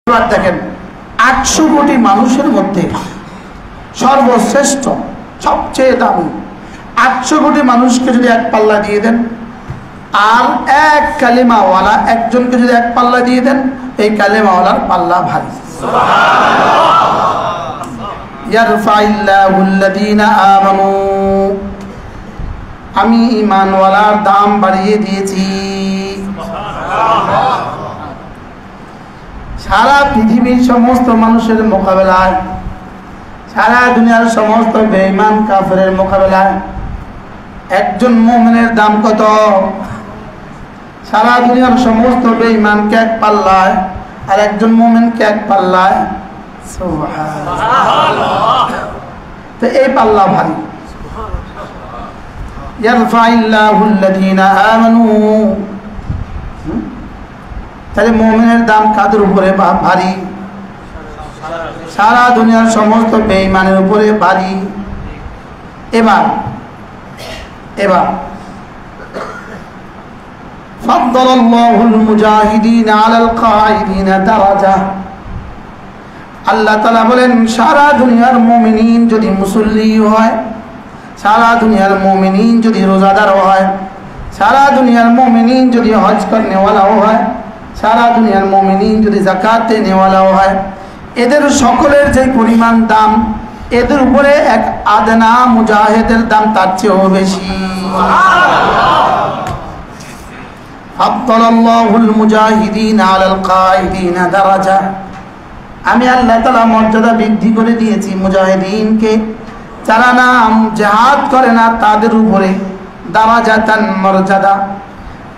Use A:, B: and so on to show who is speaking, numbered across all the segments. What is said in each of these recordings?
A: এবার দেখেন 800 কোটি মানুষের মধ্যে সর্বশ্রেষ্ঠ সবচেয়ে দামি 800 কোটি মানুষকে যদি এক পাল্লা দিয়ে দেন, আর এক কালিমাওয়ালা একজনকে যদি এক পাল্লা দিয়ে দেন, এই কালিমাওয়ালার পাল্লা ভারী। ইয়ারফাইল্লাহুল্লাযীনা আমানু, আমি ঈমানওয়ালার দাম বাড়িয়ে দিয়েছি। সারা পৃথিবীর সমস্ত মানুষের মোকাবেলায়, সারা দুনিয়ার সমস্ত বেঈমান কাফেরের মোকাবেলায় একজন মুমিনের দাম কত? সারা দুনিয়ার সমস্ত বেঈমানকে এক পাল্লায় আর একজন মুমিনকে এক পাল্লায়। সুবহানাল্লাহ। তো এই পাল্লা ভারী। ইয়ারফাইল্লাহুল্লাযীনা আমানু, তাহলে মুমিনের দাম কাদের উপরে ভারী? সারা দুনিয়ার সমস্ত বেঈমানের উপরে ভারী। এবার ফাদ্দালাল্লাহুল মুজাহিদিনা আলাল কাঈদিনা দারাজা। আল্লাহ তাআলা বলেন সারা দুনিয়ার মুমিনিন যদি মুসল্লি হয়, সারা দুনিয়ার মুমিনিন যদি রোজাদার হয়, সারা দুনিয়ার মুমিনিন যদি হজ করনেওয়ালাও হয়, সারা দুনিয়ার মুমিনিন যদি যাকাত দেনেওয়ালাও হয়, এদের সকলের যে পরিমাণ দাম, এদের উপরে এক আদনা মুজাহিদের দাম তার চেয়েও বেশি। ফাদ্দালাল্লাহুল মুজাহিদিনা আলাল কাঈদিনা দারাজা। আমি আল্লাহ তাআলা মর্যাদা বৃদ্ধি করে দিয়েছি মুজাহিদিনকে, যারা নাম জিহাদ করে না তাদের উপরে দারাজাতান মর্যাদা।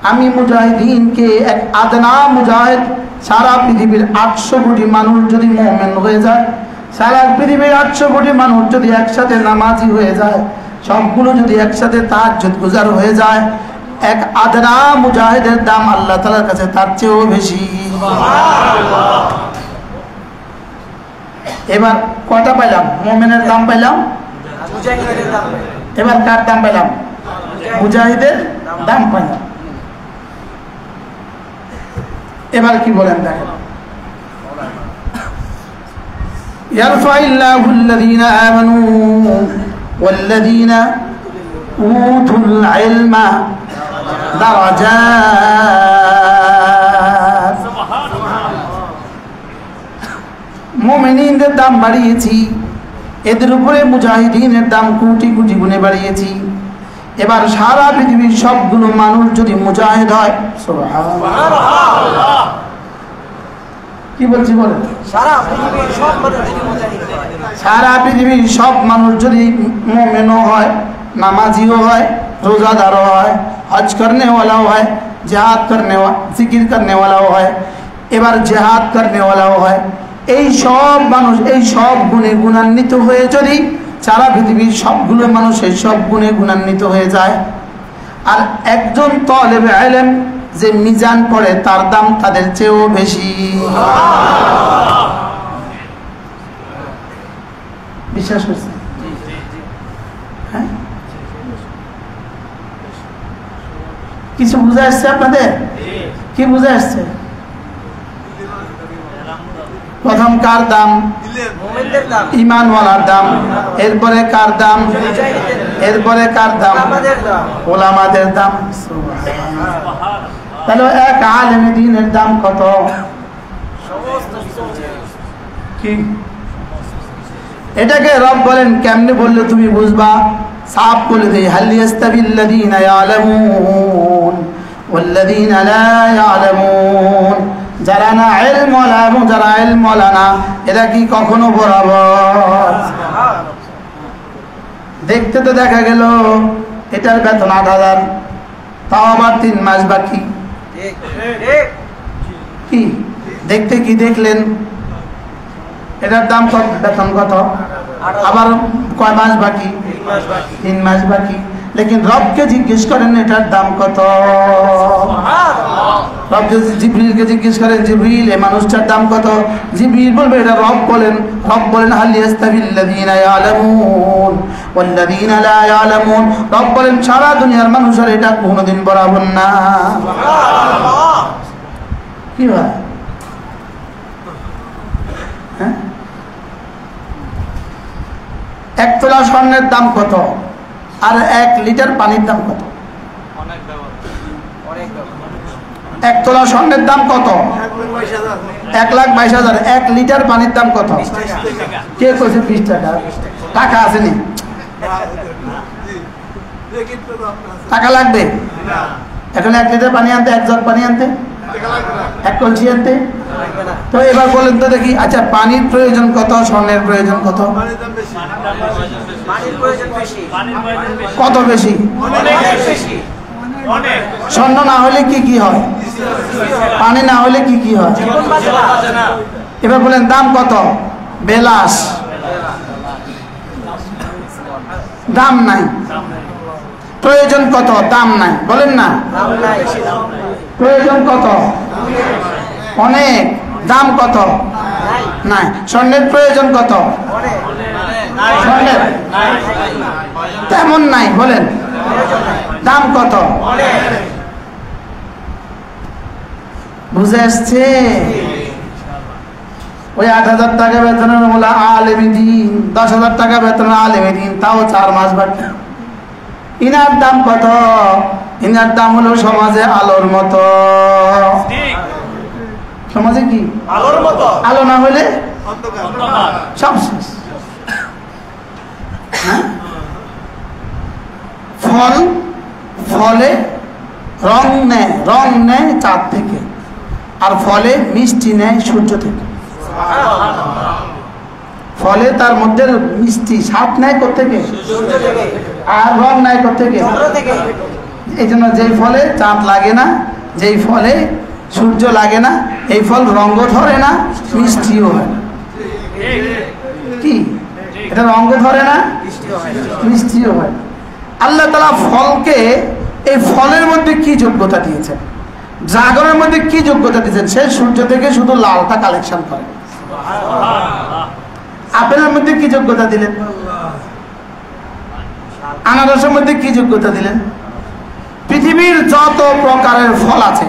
A: আমি মুজাহিদিনকে এক আদনা মুজাহিদ, সারা পৃথিবীর 800 কোটি মানুষ যদি মুমিন হয়ে যায়, সারা পৃথিবীর 800 কোটি মানুষ যদি একসাথে নামাজি হয়ে যায়, সবগুলো যদি একসাথে তাহাজ্জুদ গুজার হয়ে যায়, এক আদনা মুজাহিদের দাম আল্লাহ তাআলার কাছে তার চেয়েও বেশি। সুবহানাল্লাহ। এবার কয়টা পাইলাম? মুমিনের দাম পাইলাম, মুজাহিদের দাম পাইলাম। এবার কার দাম পাইলাম? মুজাহিদের দাম পাইলাম। এবার কি বলেন দেখেন, ইয়ারফাইল্লাহুল্লাযীনা আমানু ওয়াল্লাযীনা উতুল ইলমা দারাজাত। মুমিনিনদের দাম বাড়িয়েছি, এদের উপরে মুজাহিদিনের দাম কোটি কোটি গুণে বাড়িয়েছি। এবার সারা পৃথিবীর সবগুলো মানুষ যদি মুজাহিদ হয়, সুবহানাল্লাহ। কি বলছি বলেন? সারা পৃথিবীর সব মানুষ যদি মুমিনও হয়, নামাজিও হয়, রোজাদারও হয়, হজ করনেওয়ালাও হয়, জিহাদ জিকির করনেওয়ালাও হয়, এবার জিহাদ করনেওয়ালাও হয়, এই সব মানুষ এই সব গুণে গুণান্বিত হয়ে যদি সারা পৃথিবীর সবগুলো মানুষ এই সব গুণে গুণান্বিত হয়ে যায়, আর একজন তালেবে ইলম যে মিজান পড়ে তার দাম তাদের চেয়েও বেশি। বিশ্বাস হচ্ছে? হ্যাঁ, কিছু বুঝে আসছে আপনাদের? কি বুঝে আসছে? প্রথম কার দাম? ঈমানওয়ালার দাম। এরপরে কার দাম? এরপরে কার দাম? ওলামাদের দাম। তাহলে এক আলেম দ্বীনের দাম কত? কি এটাকে রব বলেন কেমনে বললে তুমি বুঝবা? সাফ বলে দেই, হাল ইয়াস্তাবিল্লাযীনা ইয়ালামুন ওয়াল্লাযীনা লা ইয়ালামুন। যারা না ইলম ওয়ালা এবং যারা ইলম ওয়ালা না, এরা কি কখনো বরাবর? দেখতে তো দেখা গেল এটার বেতন 8,000, তাও আবার 3 মাস বাকি। কি দেখতে কি দেখলেন? এটার দাম কত, বেতন কত, আবার কয় মাস বাকি? 3 মাস বাকি। लेकिन রবকে জিজ্ঞেস করেন এটার দাম কত? রব যদি জিবরিলকে জিজ্ঞেস করেন, জিবরিল এই মানুষটার দাম কত? জিবরিল বলবে এটা রব বলেন। রব বলেন হাল ইয়াস্তাবিল্লাযীনা ইয়ালামুন ওয়াল্লাযীনা লা ইয়ালামুন। রব বলেন সারা দুনিয়ার মানুষের এটা কোনোদিন বরাবর না। সুবহানাল্লাহ। কি ভাই হ্যাঁ, 1 তোলা স্বর্ণের দাম কত আর 1 লিটার পানির দাম কত? 1 তোলা স্বর্ণের দাম কত? 1,22,000। 1 লিটার পানির দাম কত? কে কইছে 20 টাকা? টাকা আসেনি, টাকা লাগবে এখন 1 লিটার পানি আনতে, 1 জগ পানি আনতে, 1 কলসি আনতে। তো এবার বলেন তো দেখি, আচ্ছা পানির প্রয়োজন কত, স্বর্ণের প্রয়োজন কত? কত বেশি? স্বর্ণ না হলে কি কি হয়, পানি না হলে কি কি হয়? এবার বলেন দাম কত? বেলাস, দাম নাই। প্রয়োজন কত? দাম নাই। বলেন না, প্রয়োজন কত? অনেক। দাম কত? নাই। স্বর্ণের প্রয়োজন কত? স্বর্ণের তেমন নাই। বলেন দাম কত? বুঝে আসছে? ওই 8,000 টাকা বেতনের বলে আলেমে দিন, 10,000 টাকা বেতনের আলেমে দিন, তাও 4 মাস বাকি। ইনার দাম কত? ইনার দাম হলো সমাজে আলোর মতো। সমাজে কি আলোর মতো? আলো না হলে সব শেষ। ফল, ফলে রং নেয়, রং নেয় চাঁদ থেকে, আর ফলে মিষ্টি নেয় সূর্য থেকে। ফলে তার মধ্যে মিষ্টি স্বাদ নেয় কোত্থেকে? আর রং নেয় কোত্থেকে? এই জন্য যেই ফলে চাঁদ লাগে না, যেই ফলে সূর্য লাগে না, এই ফল রঙ ধরে না, মিষ্টিও হয় না। কি এটা রঙ ধরে না, মিষ্টিও হয়। আল্লাহ তাআলা ফলকে, এই ফলের মধ্যে কি যোগ্যতা দিয়েছেন, ড্রাগনের মধ্যে কি যোগ্যতা দিয়েছেন? সে সূর্য থেকে শুধু লালটা কালেকশন করে। আপেলের মধ্যে কি যোগ্যতা দিলেন? আনারসের মধ্যে কি যোগ্যতা দিলেন? পৃথিবীর যত প্রকারের ফল আছে,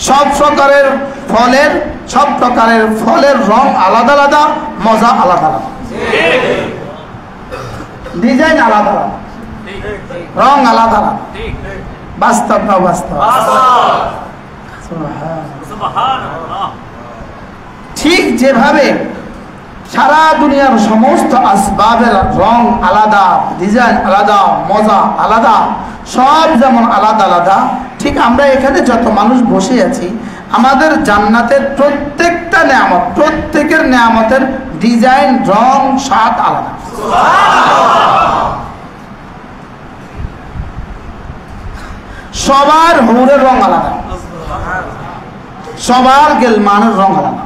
A: সব প্রকারের ফলের রং আলাদা আলাদা, মজা আলাদা আলাদা, ডিজাইন আলাদা আলাদা, রং আলাদা আলাদা। বাস্তব না বাস্তব? ঠিক যেভাবে সারা দুনিয়ার সমস্ত আসবাবের রং আলাদা, ডিজাইন আলাদা, মজা আলাদা, সব যেমন আলাদা আলাদা, ঠিক আমরা এখানে যত মানুষ বসে আছি, আমাদের জান্নাতের প্রত্যেকটা নেয়ামত, প্রত্যেকের নেয়ামতের ডিজাইন, রং, স্বাদ আলাদা। সবার হুরের রং আলাদা, সবার গেলমানের রং আলাদা।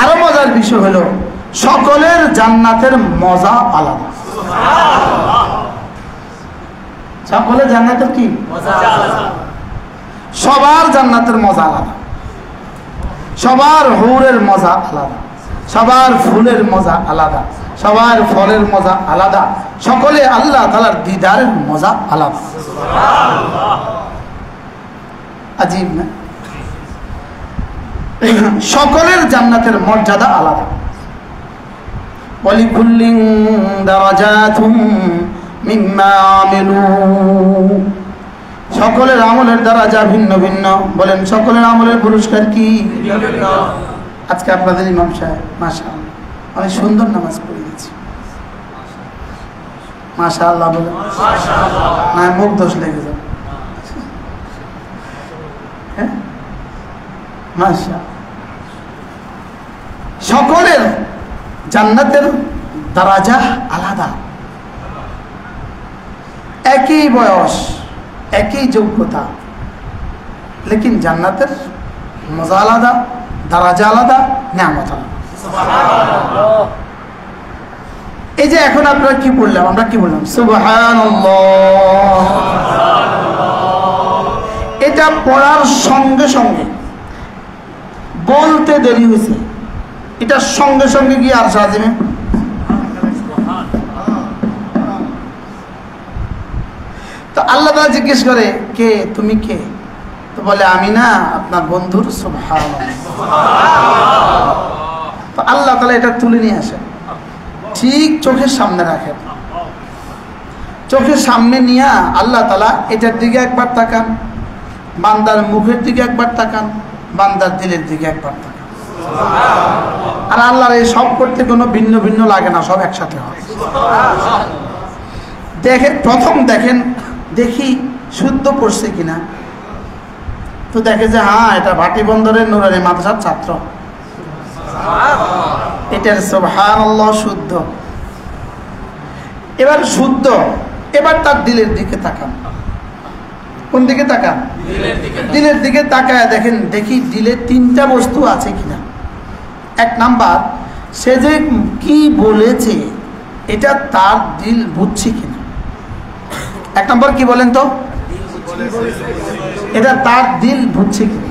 A: আরো মজার বিষয় হলো সকলের জান্নাতের মজা আলাদা। সকলের জান্নাতের কি মজা আলাদা? সবার জান্নাতের মজা আলাদা, সবার হুরের মজা আলাদা, সবার ফুলের মজা আলাদা, সবার ফলের মজা আলাদা, সকলে আল্লাহ তাআলার দিদারের মজা আলাদা। আজীব না? সকলের জান্নাতের মর্যাদা আলাদা। ওয়ালিকুল্লিন দারাজাতুম মিম্মা আমিলু, সকলের আমলের দারাজা ভিন্ন ভিন্ন। বলেন সকলের আমলের পুরস্কার কি? আজকে আপনাদের ইমাম সাহেব মাশাআল্লাহ অনেক সুন্দর নামাজ পড়ে গেছে, মাশাআল্লাহ বলেন। মাশাআল্লাহ না, মুখ দোষ লেগে যাবে। হ্যাঁ, মাশাআল্লাহ। সকলের জান্নাতের দারাজা আলাদা, একই বয়স, একই যোগ্যতা, লেকিন জান্নাতের মজা আলাদা, দারাজা আলাদা, নিয়ামত আলাদা। এই যে এখন আপনারা কি বললাম, আমরা কি বললাম? সুবহানাল্লাহ। এটা পড়ার সঙ্গে সঙ্গে বলতে দেরি হয়েছে, এটার সঙ্গে সঙ্গে গিয়ে আর সাজিমে তো আল্লাহ তাআলা জিজ্ঞেস করে, কে তুমি? কে? তো বলে আমি না, আপনার বন্ধুর। সুবহানাল্লাহ। তাআলা এটা তুলে নিয়ে আসেন, ঠিক চোখের সামনে রাখেন। চোখের সামনে নিয়ে আল্লাহ তাআলা এটার দিকে একবার তাকান, বান্দার মুখের দিকে একবার তাকান, বান্দার দিলের দিকে একবার তাকান। আর আল্লাহর এই সব করতে কোনো ভিন্ন ভিন্ন লাগে না, সব একসাথে হয়। দেখেন, প্রথম দেখেন দেখি শুদ্ধ পড়ছে কিনা। তো দেখে যে হ্যাঁ, এটা ভাটি বন্দরের নুরানি মাদ্রাসার ছাত্র, এটার সুবহানাল্লাহ শুদ্ধ। এবার শুদ্ধ, এবার তার দিলের দিকে তাকান। কোন দিকে তাকান? দিলের দিকে তাকায় দেখেন, দেখি দিলে তিনটা বস্তু আছে কিনা। এক নাম্বার, সে যে কি বলেছে এটা তার দিল বুঝছে কিনা। এক নম্বর কি বলেন তো, এটা তার দিল বুঝছে কিনা।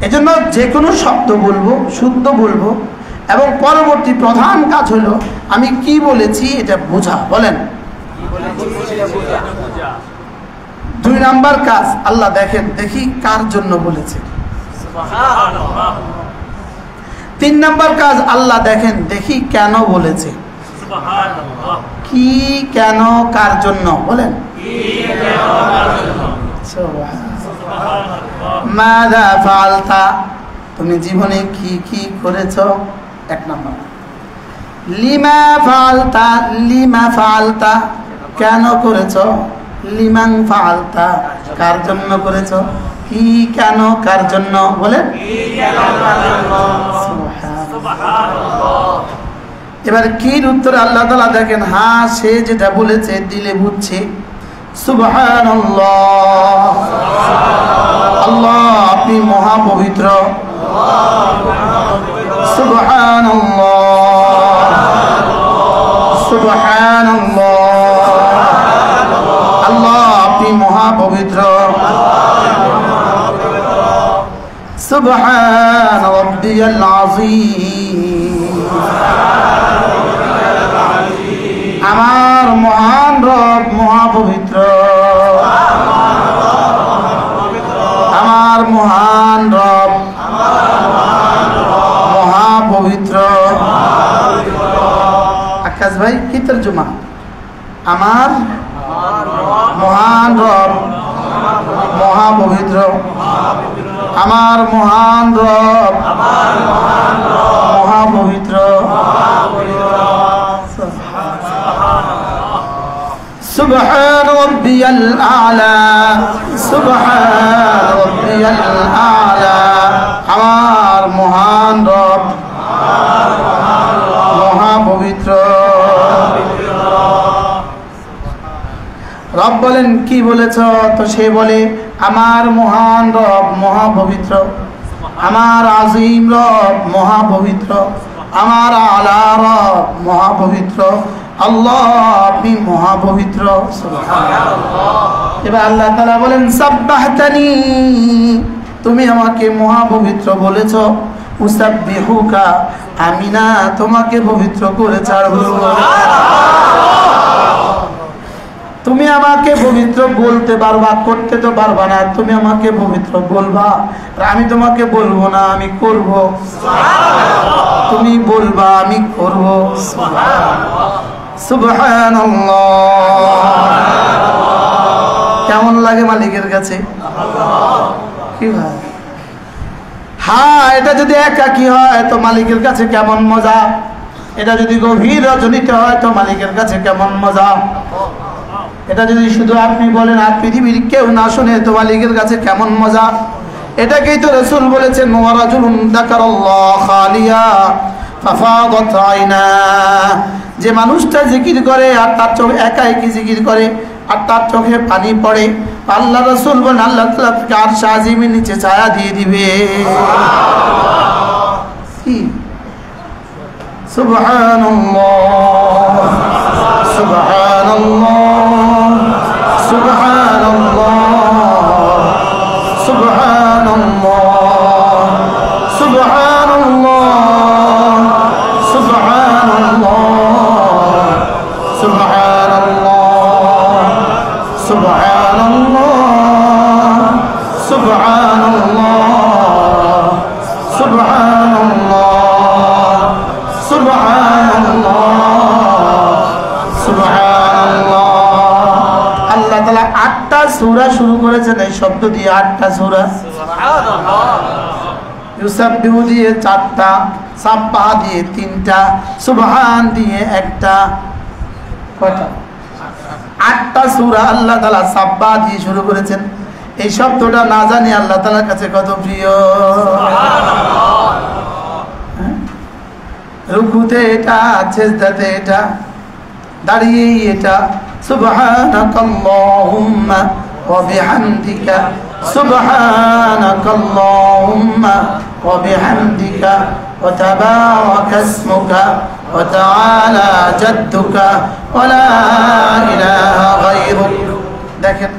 A: এজন্য যে কোনো শব্দ বলবো শুদ্ধ বলবো, এবং পরবর্তী প্রধান কাজ হলো আমি কি বলেছি এটা বোঝা। বলেন, দুই নাম্বার কাজ, আল্লাহ দেখেন দেখি কার জন্য বলেছে। তিন নাম্বার কাজ, আল্লাহ দেখেন দেখি কেন বলেছে। কি, কেন, কার জন্য। বলেন, মাযা ফাআলতা, তুমি জীবনে কি কি করেছো। এক নাম্বার। লিমা ফাআলতা, লিমা ফাআলতা, কেন করেছো। লিমান ফাআলতা, কার জন্য করেছো। কি, কেন, কার জন্য। বলেন, এবার কির উত্তরে আল্লাহ তাআলা দেখেন হ্যাঁ, সে যেটা বলেছে দিলে বুঝছে। সুবহানাল্লাহ, আল্লাহ আপনি মহা পবিত্র। সুবহানাল্লাহ, সুবহানাল্লাহ, আল্লাহ আপনি মহা পবিত্র। সুবহান রাব্বিয়াল আযীম, আমার মহান রব মহা পবিত্র। আমার মহান রব মহা পবিত্র। আকাশ ভাই কি তরজমা? আমার মহান রব মহা পবিত্র। আমার মহান রব মহা পবিত্র। সুবহান রাব্বিয়াল আ'লা, সুবহান রাব্বিয়াল আ'লা, আমার মহান রব মহা পবিত্র। রব বলেন কি বলেছ? তো সে বলে আমার মহান রব মহা পবিত্র, আমার আজিম রব মহা পবিত্র, আমার আলা রব মহা পবিত্র। আল্লাহ আপনি মহা পবিত্র। এবার আল্লাহ তাআলা বলেন সাব্বাহতানি, তুমি আমাকে মহা পবিত্র বলেছ। উসাব্বিহুকা, আমি না তোমাকে পবিত্র করে ছাড়ব। তুমি আমাকে পবিত্র বলতে পারবা, করতে তো পারবা না। তুমি আমাকে পবিত্র বলবা, আমি তোমাকে বলবো না, আমি করব। তুমি বলবা, আমি করব। সুবহানাল্লাহ, কেমন লাগে মালিকের কাছে? কি হয়? হ্যাঁ, এটা যদি একাকী হয় তো মালিকের কাছে কেমন মজা। এটা যদি গভীর রজনীতে হয় তো মালিকের কাছে কেমন মজা। এটা যদি শুধু আপনি বলেন আর পৃথিবীর কেউ না শুনে তো মালিকের কাছে কেমন মজা। এটাকেই তো রাসূল বলেছেন ওয়ারাজুলুন যাকারাল্লাহ খালিয়া ফাফাদাত আইনা, যে মানুষটা জিকির করে আর তার চোখ একা একই জিকির করে আর তার চোখে পানি পড়ে, আল্লাহ রাসূল বলেন আল্লাহ তাআলা তাকে আরশ আজিমের নিচে ছায়া দিয়ে দিবে। কি সুবহানাল্লাহ, সুবহানাল্লাহ, সুবহানাল্লাহ, সুবহানাল্লাহ, সুবহানাল্লাহ, সুবহানাল্লাহ, সুবহানাল্লাহ, সুবহানাল্লাহ, সুবহানাল্লাহ, সুবহানাল্লাহ, সূরা শুরু করেছেন এই শব্দ দিয়ে, 8টা সূরা। ইউসাব্বিহু দিয়ে 4টা, সাব্বাহ দিয়ে 3টা, সুবহান দিয়ে 1টা। কয়টা? 8টা সূরা আল্লাহ তাআলা সাব্বাহ দিয়ে শুরু করেছেন। এই শব্দটা না জানি আল্লাহ তাআলার কাছে কত প্রিয়। রুকুতে এটা, সিজদাতে এটা, দাঁড়িয়ে এটা। সুবহানাকাল্লাহুম্মা ওয়া বিহামদিকা, সুবহানাকাল্লাহুম্মা ওয়া বিহামদিকা, ওয়া তাবারাকা ইসমুকা, ওয়া তাআলা জাদ্দুকা, ওয়া লা ইলাহা গায়রুক। দেখেন,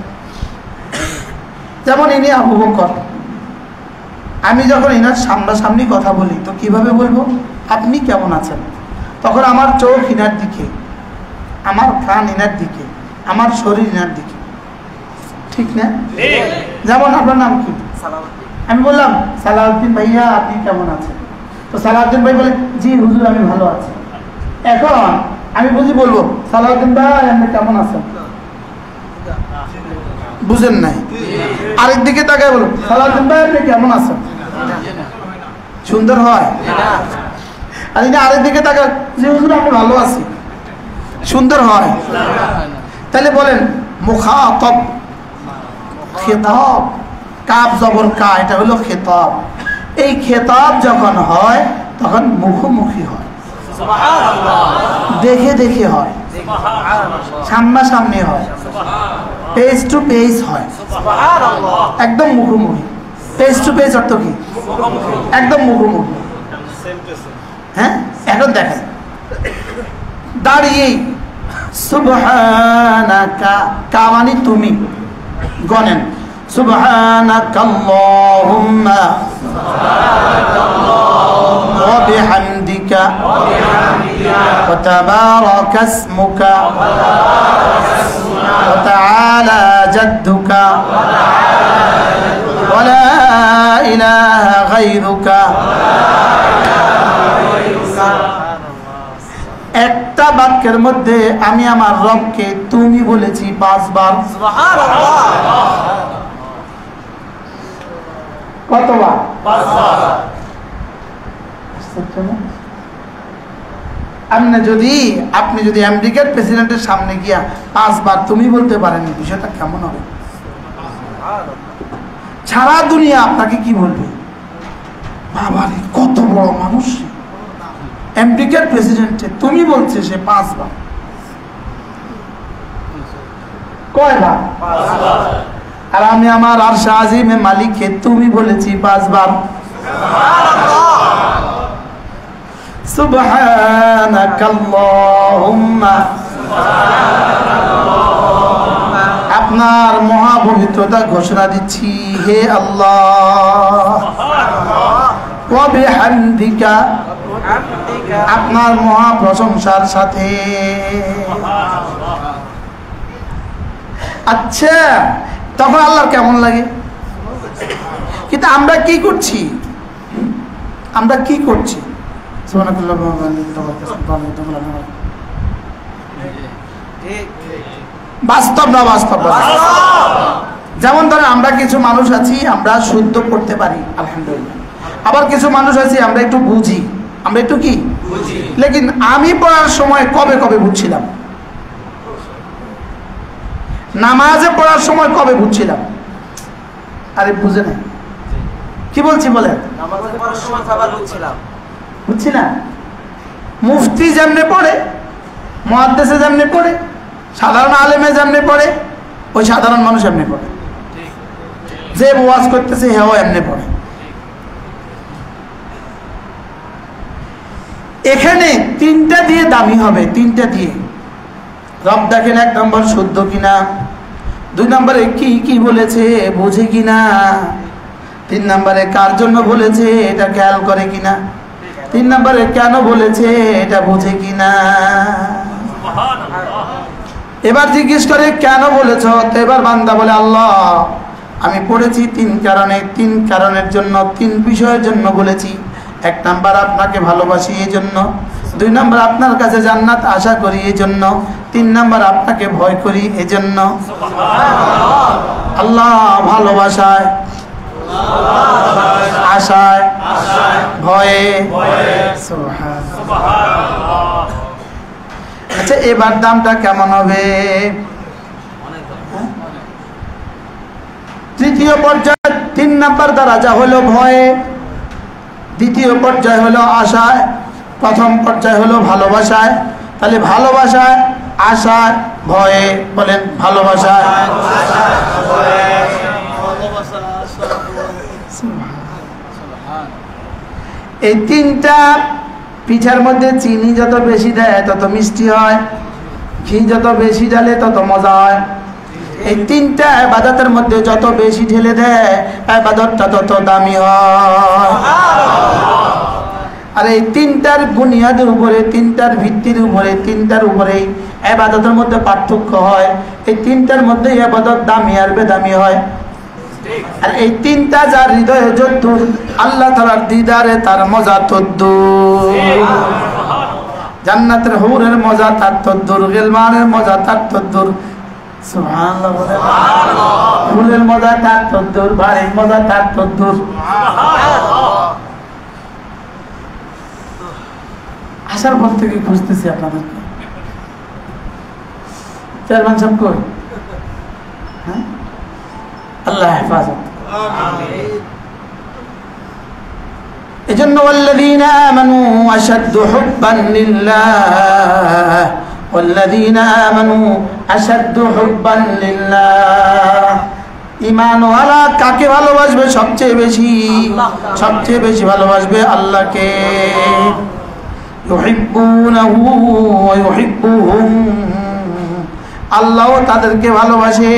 A: যেমন ইনি আবু বকর, আমি যখন ইনার সামনাসামনি কথা বলি তো কিভাবে বলবো আপনি কেমন আছেন, তখন আমার চোখ ইনার দিকে, আমার কান ইনার দিকে, আমার শরীর ইনার দিকে, ঠিক না? যেমন আপনার নাম কি? আমি বললাম সালাউদ্দিন ভাইয়া আপনি কেমন আছেন, তো সালাউদ্দিন ভাই বলে জি হুজুর আমি ভালো আছি। এখন আমি বুঝি বলবো সালাউদ্দিন ভাই আপনি কেমন আছেন, বুঝেন নাই? আরেক দিকে তাকায় বলো সালাউদ্দিন ভাই আপনি কেমন আছেন, সুন্দর হয়? আর আরেক দিকে তাকায় জি হুজুর আমি ভালো আছি, সুন্দর হয়? তাহলে বলেন মুখাতব, খেতাব, কাব জবর কা, এটা হলো খেতাব। এই খেতাব যখন হয় তখন মুখোমুখি হয়, দেখে দেখে হয়, সামনাসামনি হয়, পেজ টু পেজ হয়, একদম মুখোমুখি। পেজ টু পেজ অর্থ কি? একদম মুখোমুখি। হ্যাঁ, এখন দেখেন দাঁড়িয়েই সুবহানাকা, কা মানে তুমি, গনেন সুবহানাকাল্লাহুম্মা ওয়া বিহামদিকা ওয়া তাবারাকা ইসমুকা ওয়া তাআলা জাদ্দুকা ওয়া লা ইলাহা গায়রুকা। একটা বাক্যের মধ্যে আমি আমার রবকে তুমি বলেছি 5 বার। কতবার? 5 বার। আপনি যদি আমেরিকার প্রেসিডেন্টের সামনে গিয়া 5 বার তুমি বলতে পারেন, বিষয়টা কেমন হবে? সারা দুনিয়া আপনাকে কি বলবে, বাবারে কত বড় মানুষ, আমেরিকার প্রেসিডেন্টে তুমি বলছে সে 5 বার। কয়বার? 5 বার। আর আমি আমার আরশ আজিমে মালিককে তুমি বলেছি 5 বার। সুবহানাকাল্লাহুম্মা, আপনার মহাপবিত্রতা ঘোষণা দিচ্ছি হে আল্লাহ। ওয়া বিহামদিকা, আপনার মহা প্রশংসার সাথে। আচ্ছা, তখন আল্লাহর কেমন লাগে? কিন্তু আমরা কি করছি? আমরা কি করছি? বাস্তব না বাস্তব? যেমন ধরেন আমরা কিছু মানুষ আছি আমরা শুদ্ধ করতে পারি আলহামদুলিল্লাহ, আবার কিছু মানুষ আছি আমরা একটু বুঝি, আমরা একটু কি বুঝি। লেকিন আমি পড়ার সময় কবে কবে বুঝছিলাম, নামাজে পড়ার সময় কবে বুঝছিলাম? আরে বুঝে নাই, কি বলছি বলেন? নামাজে পড়ার সময় কবে বুঝছিলাম? বুঝছি না। মুফতি যেমনে পড়ে, মুহাদ্দিসে যেমনে পড়ে, সাধারণ আলেমে যেমনে পড়ে, ওই সাধারণ মানুষ এমনি পড়ে, যে ওয়াজ করতেছে হেও এমনি পড়ে। এখানে 3টা দিয়ে দামি হবে, 3টা দিয়ে রব দেখেন 1 নম্বর শুদ্ধ কিনা, 2 নম্বরে কি কি বলেছে বোঝে কিনা, 3 নম্বরে কার জন্য বলেছে এটা খেয়াল করে কিনা, 3 নম্বরে কেন বলেছে এটা বোঝে কিনা। এবার জিজ্ঞেস করে কেন বলেছ, তো এবার বান্দা বলে আল্লাহ আমি পড়েছি 3 কারণে, 3 কারণের জন্য, 3 বিষয়ের জন্য বলেছি। 1 নাম্বার আপনাকে ভালোবাসি এই জন্য, 2 নম্বর আপনার কাছে জান্নাত আশা করি এজন্য, 3 নম্বর আপনাকে ভয় করি এজন্য। আল্লাহ ভালোবাসায়, আশায়, ভয়ে। আচ্ছা এবার দামটা কেমন হবে? তৃতীয় পর্যায়ে 3 নম্বর দরজা হলো ভয়ে, দ্বিতীয় পর্যায় হলো আশায়, প্রথম পর্যায় হলো ভালোবাসায়। তাহলে ভালোবাসায়, আশায়, ভয়ে। বলেন ভালোবাসায়, এই 3টা পিঠার মধ্যে চিনি যত বেশি দেয় তত মিষ্টি হয়, ঘি যত বেশি ঢালে তত মজা হয়। এই 3টা ইবাদতের মধ্যে যত বেশি ঢেলে দেয় ইবাদতটা তত দামি হয়। আর এই 3টার বুনিয়াদের উপরে, 3টার ভিত্তির উপরে, 3টার উপরেই ইবাদতের মধ্যে পার্থক্য হয়। এই 3টার মধ্যে ইবাদত দামি আর বেদামি হয়। আর এই 3টা যার হৃদয়ে যদ্দূর, আল্লাহ তাআলার দিদারে তার মজা তদ্দূর। জান্নাতের হুরের মজা তার তদ্দূর, গিলমানের মজা তার তদ্দূর। সুবহানাল্লাহ, ফুলের মজা তার তদ্দূর, বাড়ির মজা তার তদ্দূর। আসার পর থেকে খুঁজতেছি আপনাদেরকে। চেয়ারম্যান সাহেব কই? হ্যাঁ, আল্লাহ হেফাজত। এজন্য ওয়াল্লাযীনা আমানু আশাদ্দু হুব্বান লিল্লাহ, ওয়াল্লাযীনা আমানু আশাদ্দু হুব্বান লিল্লাহ। ঈমানওয়ালা কাকে ভালোবাসবে সবচেয়ে বেশি? সবচেয়ে বেশি ভালোবাসবে আল্লাহকে। ইউহিব্বুনাহু ওয়া ইউহিব্বুহুম, আল্লাহও তাদেরকে ভালোবাসে,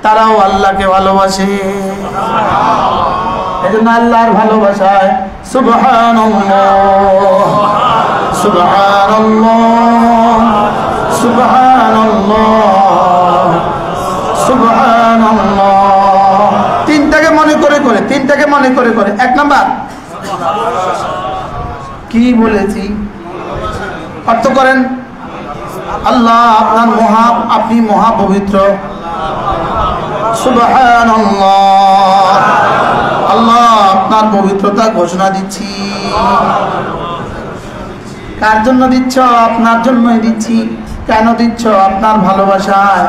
A: তারাও আল্লাহকে ভালোবাসে। এজন্য আল্লাহর ভালোবাসায় সুবহানাল্লাহ, সুবহানাল্লাহ, সুবহানাল্লাহ, সুবহানাল্লাহ। 3টাকে মনে করে করে, 3টাকে মনে করে করে। 1 নাম্বার কি বলেছি? অর্থ করেন। আল্লাহ আপনার আপনি মহা পবিত্র। সুবহানাল্লাহ, আল্লাহ আপনার পবিত্রতা ঘোষণা দিচ্ছি। কার জন্য দিচ্ছ? আপনার জন্যই দিচ্ছি। কেন দিচ্ছ? আপনার ভালোবাসায়।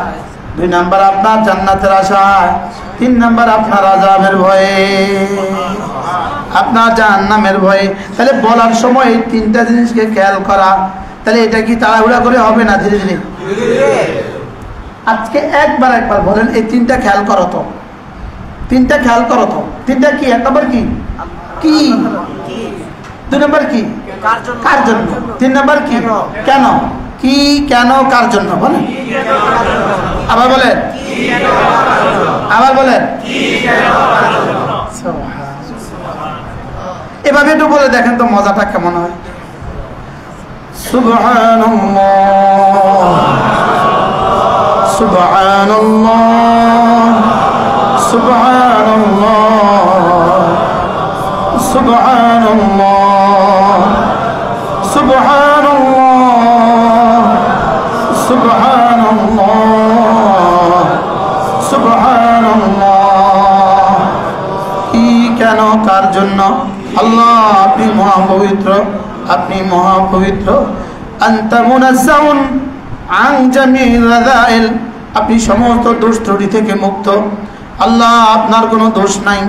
A: 2 নাম্বার আপনার জান্নাতের আশায়। 3 নাম্বার আপনার আযাবের ভয়ে, আপনার জাহান্নামের ভয়ে। তাহলে বলার সময় এই 3টা জিনিসকে খেয়াল করা। তাহলে এটা কি তাড়াহুড়া করে হবে না ধীরে ধীরে? আজকে একবার বলেন এই 3টা খেয়াল করো তো, 3টা খেয়াল করো তো। 3টা কি? 1 নম্বর কি? কি? 2 নম্বর কি? কার জন্য? 3 নম্বর কি? কেন? কি, কেন, কার জন্য? বলেন আবার, বলেন আবার, বলেন। এভাবে একটু বলে দেখেন তো মজাটা কেমন হয়। সুবহানাল্লাহ, সুবহানাল্লাহ, সুবহানাল্লাহ, সুবহানাল্লাহ, সুবহানাল্লাহ, সুবহানাল্লাহ, সুবহানাল্লাহ। কি, কেন, কার জন্য? আল্লাহ আপনি মহাপবিত্র, আপনি মহাপবিত্র। আনতা মুনাজ্জাউন আন জামিল রাযাইল, আপনি সমস্ত দোষ ত্রুটি থেকে মুক্ত। আল্লাহ আপনার কোনো দোষ নাই,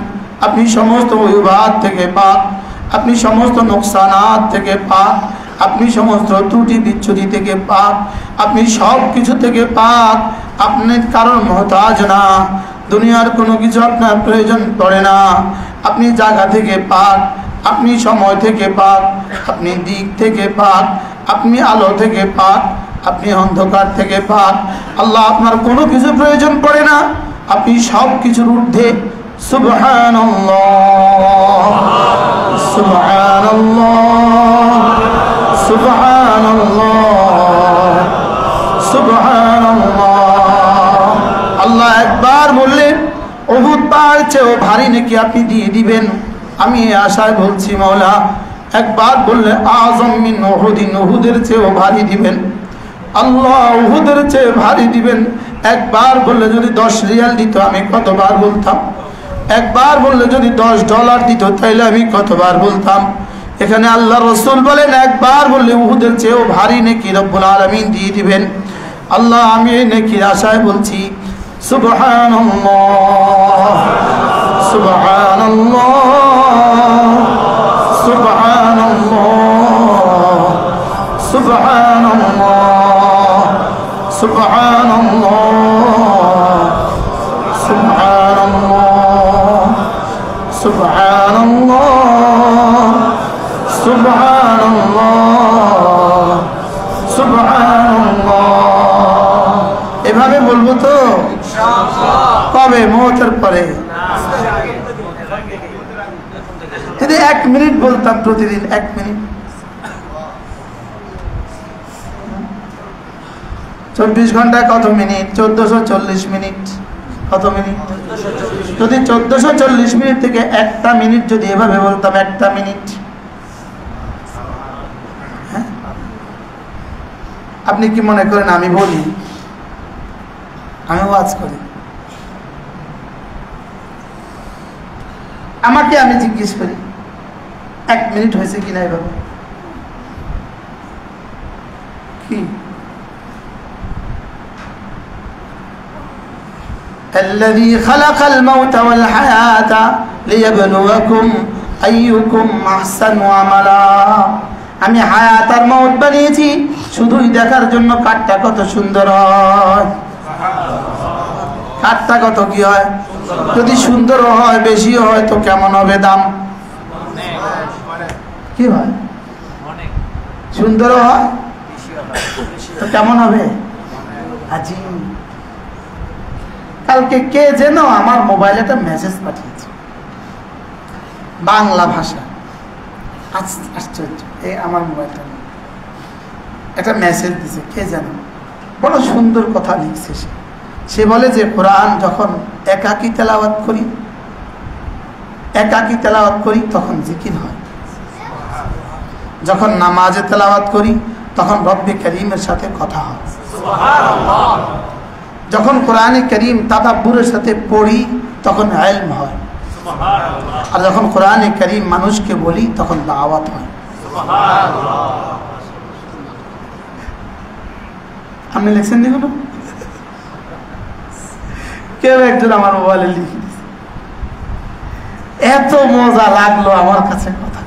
A: আপনি সমস্ত অভিবাদ থেকে পাক, আপনি সমস্ত নোকসানাত থেকে পাক, আপনি সমস্ত ত্রুটি বিচ্ছুতি থেকে পাক, আপনি সব কিছু থেকে পাক। আপনি কারণ মহতাজ না, দুনিয়ার কোনো কিছু আপনার প্রয়োজন পড়ে না। আপনি জায়গা থেকে পাক, আপনি সময় থেকে পাক, আপনি দিক থেকে পাক, আপনি আলো থেকে পাক, আপনি অন্ধকার থেকে পাক। আল্লাহ আপনার কোনো কিছু প্রয়োজন পড়ে না, আপনি সব কিছুর ঊর্ধ্বে। সুবহানাল্লাহ, সুবহানাল্লাহ, সুবহানাল্লাহ, সুবহানাল্লাহ। আল্লাহ একবার বললেন উহুদ পাহাড় চেয়েও ভারী নাকি আপনি দিয়ে দিবেন। আমি আশায় বলছি মওলা একবার বললে আযম মিন উহুদিন, উহুদের চেয়েও ভারী দিবেন আল্লাহ, উহুদের চেয়ে ভারী দিবেন। একবার বললে যদি 10 রিয়াল দিত আমি কতবার বলতাম, একবার বললে যদি $10 দিত তাইলে আমি কতবার বলতাম। এখানে আল্লাহ রাসূল বলেন একবার বললে উহুদের চেয়েও ভারী নেকি রব্বুল আলামিন দিয়ে দিবেন। আল্লাহ আমি এই নেকির আশায় বলছি সুবহানাল্লাহ সুবহানাল্লাহ সুবহানাল্লাহ সুবহানাল্লাহ সুবহানাল্লাহ সুবহানাল্লাহ সুবহানাল্লাহ সুবহানাল্লাহ সুবহানাল্লাহ। এভাবে বলবো তো কবে? মওতের পরে। যদি 1 মিনিট বলতাম প্রতিদিন, 1 মিনিট, 24 ঘন্টায় কত মিনিট? 1440 মিনিট। কত মিনিট? যদি 1440 মিনিট থেকে 1টা মিনিট যদি এভাবে বলতাম, 1টা মিনিট, হ্যাঁ? আপনি কি মনে করেন আমি বলি? আমি ওয়াজ করি, আমাকে আমি জিজ্ঞেস করি 1 মিনিট হয়েছে কিনা এভাবে কি? الذي خلق الموت والحياة ليبلوكم أيكم أحسن عملا। আমি হায়াত আর মওত বানিয়েছি শুধুই দেখার জন্য কাঠটা কত সুন্দর হয়, কাঠটা কত কি হয়। যদি সুন্দর হয়, বেশি হয় তো কেমন হবে দাম? কি হয়? সুন্দর হয় তো কেমন হবে? আজি কালকে কে যেন আমার মোবাইলে একটা মেসেজ পাঠিয়েছে বাংলা ভাষা, আশ্চর্য। এই আমার মোবাইলটা একটা মেসেজ দিছে, কে যেন বড় সুন্দর কথা লিখছে। সে বলে যে কোরআন যখন একাকী তেলাওয়াত করি তখন জিকির হয়, যখন নামাজে তেলাওয়াত করি তখন রব্বে করিমের সাথে কথা হয়, যখন কোরআনে করিম তাদাব্বুরের সাথে পড়ি তখন ইলম হয়, আর যখন কোরআনে করিম মানুষকে বলি তখন দাওয়াত হয়। আপনি লিখছেন এগুলো? কেউ একজন আমার মোবাইলে লিখে দিয়েছে, এত মজা লাগলো আমার কাছে কথা।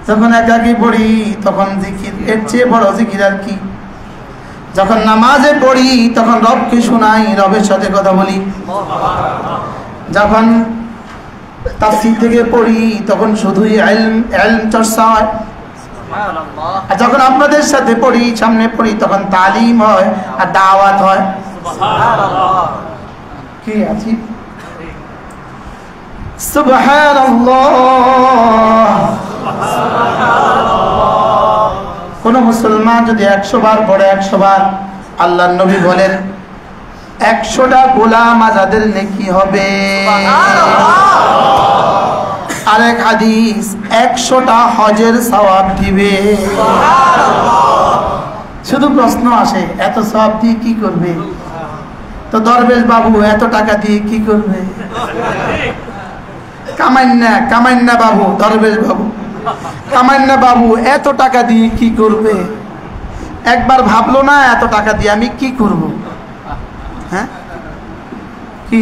A: যখন একাকী পড়ি তখন জিকির, এর চেয়ে বড় জিকির আর কি? যখন নামাজে পড়ি তখন রবকে শোনাই, রবের সাথে কথা বলি। যখন তাফসীর থেকে পড়ি তখন শুধুই ইলম চর্চা হয়। আর যখন আপনাদের সাথে পড়ি, সামনে পড়ি, তখন তালিম হয় আর দাওয়াত হয়। কি আছি? সুবহানাল্লাহ। কোন মুসলমান যদি 100 বার পড়ে, 100 বার, আল্লাহর নবী বলেন 100টা গোলাম আজাদের নেকি হবে। আরেক হাদিস 100টা হজের সওয়াব দিবে। শুধু প্রশ্ন আসে, এত সওয়াব দিয়ে কি করবে? তো দরবেশ বাবু এত টাকা দিয়ে কি করবে? কামাইন্না বাবু, দরবেশ বাবু, কামাইন্না বাবু এত টাকা দিয়ে কি করবে? একবার ভাবলো না এত টাকা দিয়ে আমি কি করব? হ্যাঁ, কি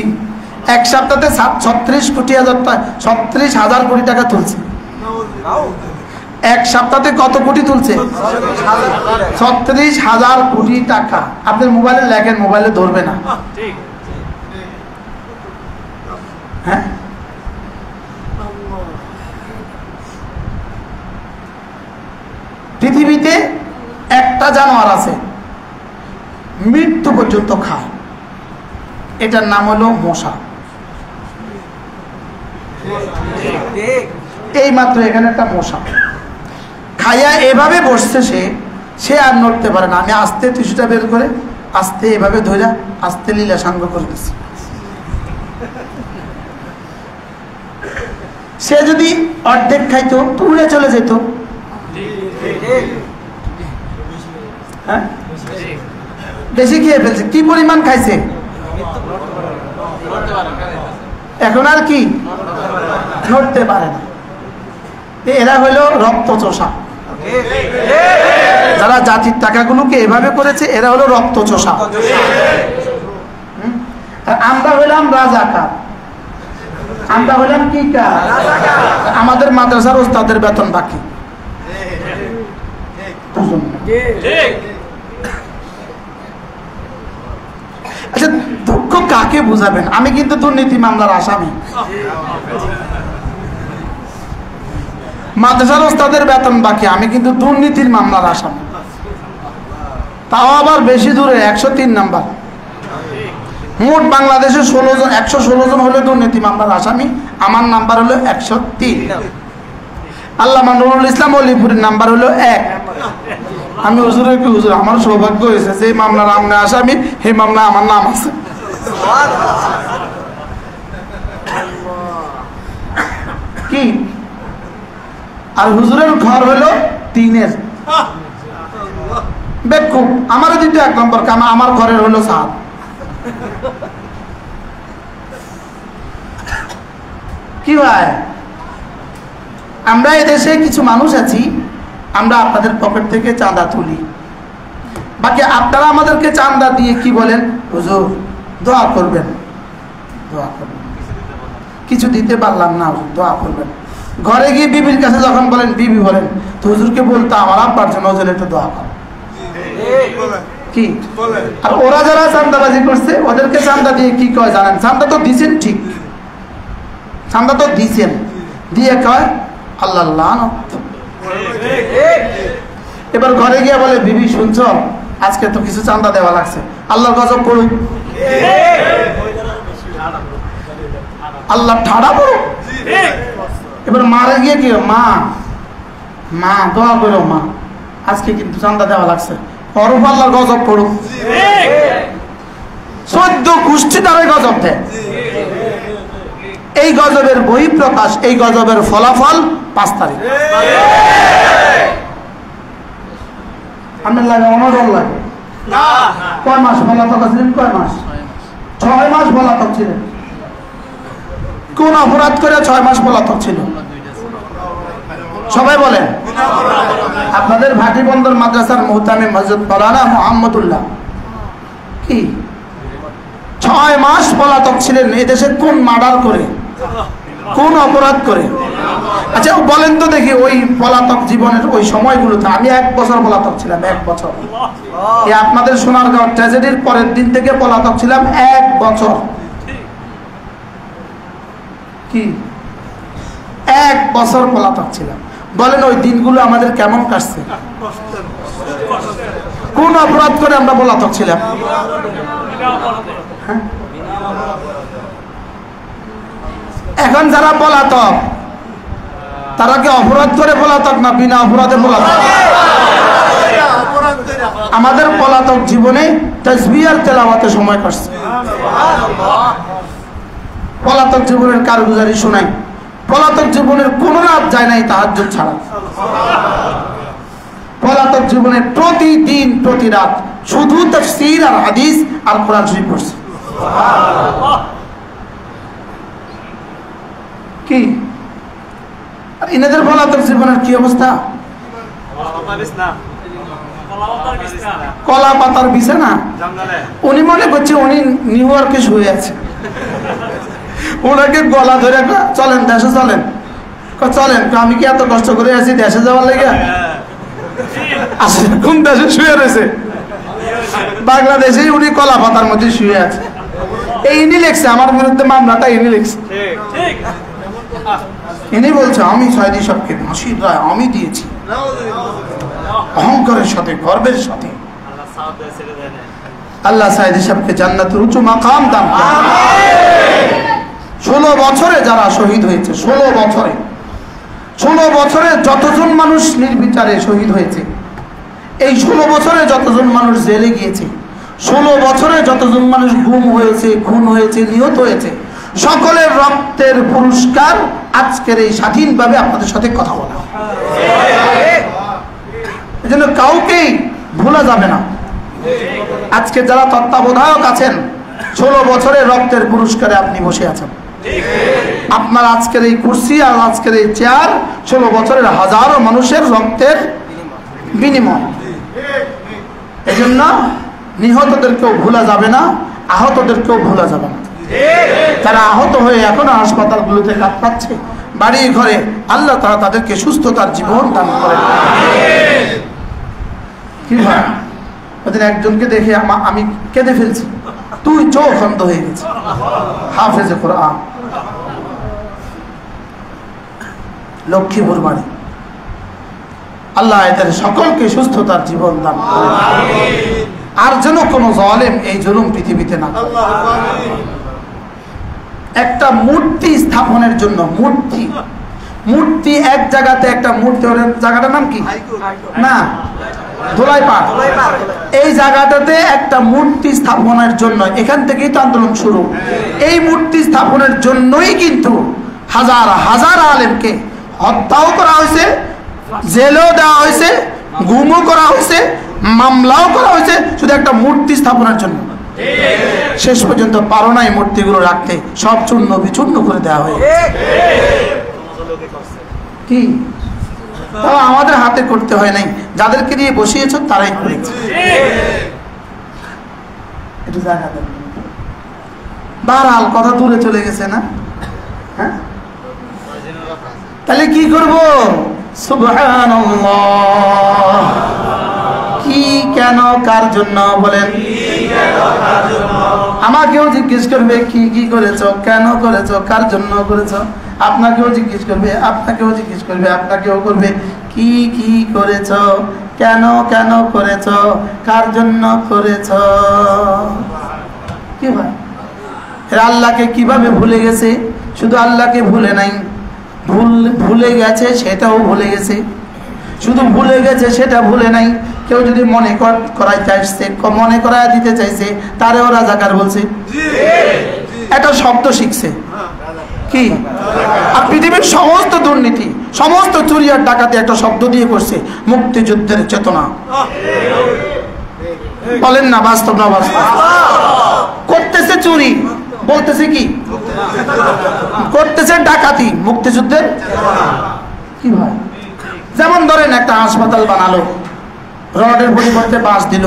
A: 1 সপ্তাহে 36,000 কোটি টাকা তুলছে। 1 সপ্তাহে কত কোটি তুলছে? 36,000 কোটি টাকা। আপনার মোবাইলে লেখেন, মোবাইলে ধরবে না। হ্যাঁ, পৃথিবীতে একটা জানোয়ার আছে মৃত্যু পর্যন্ত খায়, এটার নাম হলো মশা। এই মাত্র এখানে একটা মশা খাইয়া এভাবে বসছে, সে আর নড়তে পারে না। আমি আস্তে টিস্যুটা বের করে আস্তে এভাবে ধরে আস্তে লীলা সাঙ্গ করে দিচ্ছি। সে যদি অর্ধেক খাইতো তো উড়ে চলে যেত। হ্যাঁ, বেশি খেয়ে ফেলছে, কি পরিমাণ খাইছে, এখন আর কি নড়তে পারে না। এরা হইল রক্ত চোষা। যারা জাতির টাকাগুলোকে এভাবে করেছে এরা হলো রক্ত চোষা। আমরা হইলাম রাজাকার, আমরা হইলাম কি কার? আমাদের মাদ্রাসার ওস্তাদের বেতন বাকি। আচ্ছা, দুঃখ কাকে বুঝাবেন? আমি কিন্তু দুর্নীতি মামলার আসামি। মাদ্রাসার ওস্তাদের বেতন বাকি, আমি কিন্তু দুর্নীতির মামলার আসামি, তাও আবার বেশি দূরে, 103 নাম্বার। মোট বাংলাদেশে 116 জন হলো দুর্নীতি মামলার আসামি, আমার নাম্বার হলো 103। আল্লামা নুরুল ইসলাম অলিপুরের নাম্বার হলো 1। আমি হুজুরের কি হুজুর, আমার সৌভাগ্য হয়েছে যে মামলার আমনে আসামি, এই মামলা আমার নাম আছে। কি? আর হুজুরের ঘর হলো 3-এর। বেকুব, আমারও দিতে 1 নম্বর কাম, আমার ঘরের হলো 7। কি ভাই, আমরা এদেশে কিছু মানুষ আছি, আমরা আপনাদের পকেট থেকে চাঁদা তুলি, বাকি আপনারা আমাদেরকে চাঁদা দিয়ে কি বলেন? হুজুর দোয়া করবেন, দোয়া করবেন, কিছু দিতে পারলাম না, দোয়া করবেন। ঘরে গিয়ে বিবির কাছে যখন বলেন, বিবি বলেন তো হুজুরকে বলতো আমার আব্বার জন্য ওজন একটু দোয়া কর। কি? আর ওরা যারা চাঁদাবাজি করছে ওদেরকে চাঁদা দিয়ে কি কয় জানেন? চাঁদা তো দিছেন, ঠিক চাঁদা তো দিছেন, দিয়ে কয় আল্লাহ লানত। এবার ঘরে গিয়ে বলে, বিবি শুনছ, আজকে তো কিছু চাঁদা দেওয়া লাগছে, আল্লাহর গজব পড়ুক, আল্লাহ ঠাড়া পড়ুক। এবার মারে গিয়ে কি, মা মা দোয়া করো, মা আজকে কিন্তু চাঁদা দেওয়া লাগছে, অরূপ আল্লাহর গজব পড়ুক। 14 গোষ্ঠী দ্বারা গজব দেয়। এই গজবের বহিঃপ্রকাশ, এই গজবের ফলাফল 5 তারিখ। আপনার লাগে, আমার লাগে। কয় মাস পলাতক ছিলেন? কয় মাস? 6 মাস পলাতক ছিলেন। কোন অপরাধ করে 6 মাস পলাতক ছিল? সবাই বলেন। আপনাদের ভাটি বন্দর মাদ্রাসার মুহতামিম হযরত মাওলানা মুহাম্মদুল্লাহ কি 6 মাস পলাতক ছিলেন। এদেশে কোন মার্ডার করে, কোন অপরাধ করে? আচ্ছা বলেন তো দেখি, ওই পলাতক জীবনের ওই সময়গুলোতে আমি 1 বছর পলাতক ছিলাম, 1 বছর। এই আপনাদের সোনারগাঁও ট্র্যাজেডির পরের দিন থেকে পলাতক ছিলাম 1 বছর। কি 1 বছর পলাতক ছিলাম? বলেন ওই দিনগুলো আমাদের কেমন কাটছে? কোন অপরাধ করে আমরা পলাতক ছিলাম? এখন যারা পলাতক তারা কি অপরাধ করে পলাতক না বিনা অপরাধে পলাতক? আমাদের পলাতক জীবনে তাসবিহ আর তেলাওয়াতে সময় কাটছে। পলাতক জীবনের কারগুজারি শোনাই, পলাতক জীবনের কোন রাত যায় নাই তাহাজ্জুদ ছাড়া। পলাতক জীবনে প্রতিদিন প্রতি রাত শুধু তাফসীর আর হাদিস আর কোরআন শরীফ পড়ছে। কি আর ইনাদের পলাতক জীবনের কি অবস্থা? কলা পাতার বিছানা। উনি মনে করছে উনি নিউ ইয়র্কে শুয়ে আছে, ওনাকে গলা ধরে চলেন দেশে চলেন, চলেন। আমি কি এত কষ্ট করে আছি দেশে যাওয়ার লেগে? আসলে কোন দেশে শুয়ে রয়েছে? বাংলাদেশেই উনি কলা পাতার মধ্যে শুয়ে আছে। এই ইনি লেখছে আমার বিরুদ্ধে মামলাটা, ইনি লেখছে। ইনি বলছে আমি সাইদি সাহেবকে ফাঁসির রায় আমি দিয়েছি, অহংকারের সাথে গর্বের সাথে। আল্লাহ সাইদি সাহেবকে জান্নাতের উঁচু মাকাম দান করুন। 16 বছরে যারা শহীদ হয়েছে, 16 বছরে যতজন মানুষ নির্বিচারে শহীদ হয়েছে, এই 16 বছরে যতজন মানুষ জেলে গিয়েছে, 16 বছরে যতজন মানুষ গুম হয়েছে, খুন হয়েছে, নিহত হয়েছে, সকলের রক্তের পুরস্কার আজকের এই স্বাধীনভাবে আপনাদের সাথে কথা বলা। এই জন্য কাউকেই ভোলা যাবে না। আজকে যারা তত্ত্বাবধায়ক আছেন, 16 বছরের রক্তের পুরস্কারে আপনি বসে আছেন। আপনার আজকের এই কুর্সি আর আজকের এই চেয়ার 16 বছরের হাজারো মানুষের রক্তের বিনিময়। এই জন্য নিহতদেরকেও ভোলা যাবে না, আহতদেরকেও ভোলা যাবে না। যারা আহত হয়ে এখনো হাসপাতালগুলোতে কাতরাচ্ছে, বাড়ি ঘরে, আল্লাহ তাআলা তাদেরকে সুস্থতার জীবন দান করেন। কি হয়, ওদের একজনকে দেখে আমি কেঁদে ফেলছি, তুই চোখ অন্ধ হয়ে গেছে, হাফেজে কোরআন, লক্ষ্মীপুর বাড়ি। আল্লাহ এদের সকলকে সুস্থতার জীবন দান করেন, আর যেন কোনো জালেম এই জুলুম পৃথিবীতে না করে। একটা মূর্তি স্থাপনের জন্য, মূর্তি এক জায়গাতে, একটা মূর্তি, জায়গাটার নাম কি না ধোলাইপাড়, এই জায়গাটাতে একটা মূর্তি স্থাপনের জন্য, এখান থেকেই তো আন্দোলন শুরু। এই মূর্তি স্থাপনের জন্যই কিন্তু হাজার হাজার আলেমকে হত্যাও করা হয়েছে, জেলেও দেওয়া হয়েছে, গুমও করা হয়েছে, মামলাও করা হয়েছে, শুধু একটা মূর্তি স্থাপনের জন্য। শেষ পর্যন্ত পারো না এই মূর্তিগুলো রাখতে, সব চূর্ণ বিচূর্ণ করে দেওয়া হয়। কি তাও আমাদের হাতে করতে হয় নাই, যাদেরকে দিয়ে বসিয়েছ তারাই করেছে। একটু জায়গা দেন। বারহাল কথা দূরে চলে গেছে না? হ্যাঁ, তাহলে কি করব? সুবহানাল্লাহ। কি, কেন, কার জন্য বলেন? আমাকেও জিজ্ঞেস করবে কি কি করেছো, কেন করেছো, কার জন্য করেছো। আপনাকেও জিজ্ঞেস করবে, আপনাকেও জিজ্ঞেস করবে, আপনাকেও করবে কি কি করেছো, কেন কেন করেছো, কার জন্য করেছো। কি ভাই, আল্লাহকে কিভাবে ভুলে গেছে? শুধু আল্লাহকে ভুলে নাই, ভুলে গেছে সেটাও ভুলে গেছে। শুধু ভুলে গেছে সেটা ভুলে নাই, কেউ যদি মনে করাই চাইছে, মনে করাই দিতে চাইছে, তারেও রাজাকার বলছে। একটা শব্দ শিখছে কি, আর পৃথিবীর সমস্ত দুর্নীতি, সমস্ত চুরি আর ডাকাতি একটা শব্দ দিয়ে করছে, মুক্তিযুদ্ধের চেতনা। বলেন না বাস্তব না বাস্তব? করতেছে চুরি, বলতেছে কি, করতেছে ডাকাতি, মুক্তিযুদ্ধের কি ভাই। যেমন ধরেন একটা হাসপাতাল বানালো, রডের পরিবর্তে বাঁশ দিল,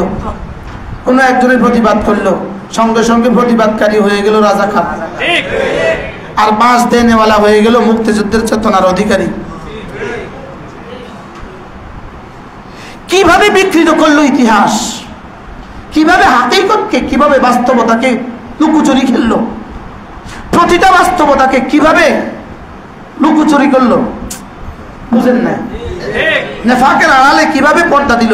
A: কোনো একজনের প্রতিবাদ করলো, সঙ্গে সঙ্গে প্রতিবাদকারী হয়ে গেল রাজাকার, আর বাঁশ দেনেওয়ালা হয়ে গেল মুক্তিযুদ্ধের চেতনার অধিকারী। কিভাবে বিকৃত করলো ইতিহাস, কিভাবে হাকিকতকে, কিভাবে বাস্তবতাকে লুকোচুরি খেললো, প্রতিটা বাস্তবতাকে কিভাবে লুকোচুরি করলো, বুঝেন না? নেফাকের আড়ালে কিভাবে পর্দা দিল,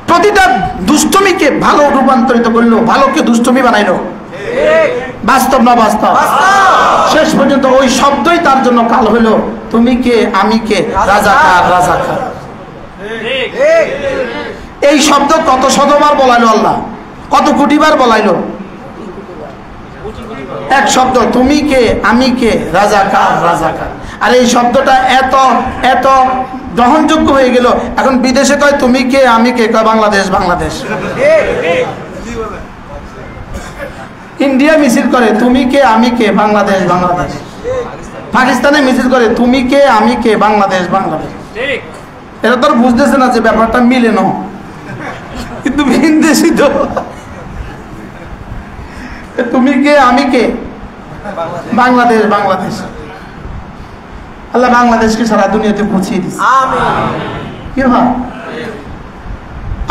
A: প্রতিটা দুষ্টমিকে ভালো রূপান্তরিত করলো, ভালোকে দুষ্টমি বানাইলো। বাস্তব না বাস্তব? শেষ পর্যন্ত ওই শব্দই তার জন্য কাল হইল, তুমি কে, আমি কে, রাজাকার রাজাকার। এই শব্দ কত শতবার বলাইলো আল্লাহ, কত কোটিবার বলাইলো। এক শব্দ, তুমি কে, আমি কে, রাজাকার রাজাকার। আর এই শব্দটা এত এত গ্রহণযোগ্য হয়ে গেল, এখন বিদেশে কয় তুমি কে, আমি কে, কয় বাংলাদেশ বাংলাদেশ। ইন্ডিয়া মিছিল করে তুমি কে, আমি কে, বাংলাদেশ বাংলাদেশ। পাকিস্তানে মিছিল করে তুমি কে, আমি কে, বাংলাদেশ বাংলাদেশ। এটা তো বুঝতেছে না যে ব্যাপারটা মিলে না, কিন্তু ভিনদেশি তো তুমি কে, আমি কে, বাংলাদেশ বাংলাদেশ। আল্লাহ বাংলাদেশকে সারা দুনিয়াতে পৌঁছিয়ে দিচ্ছে। কি হয়,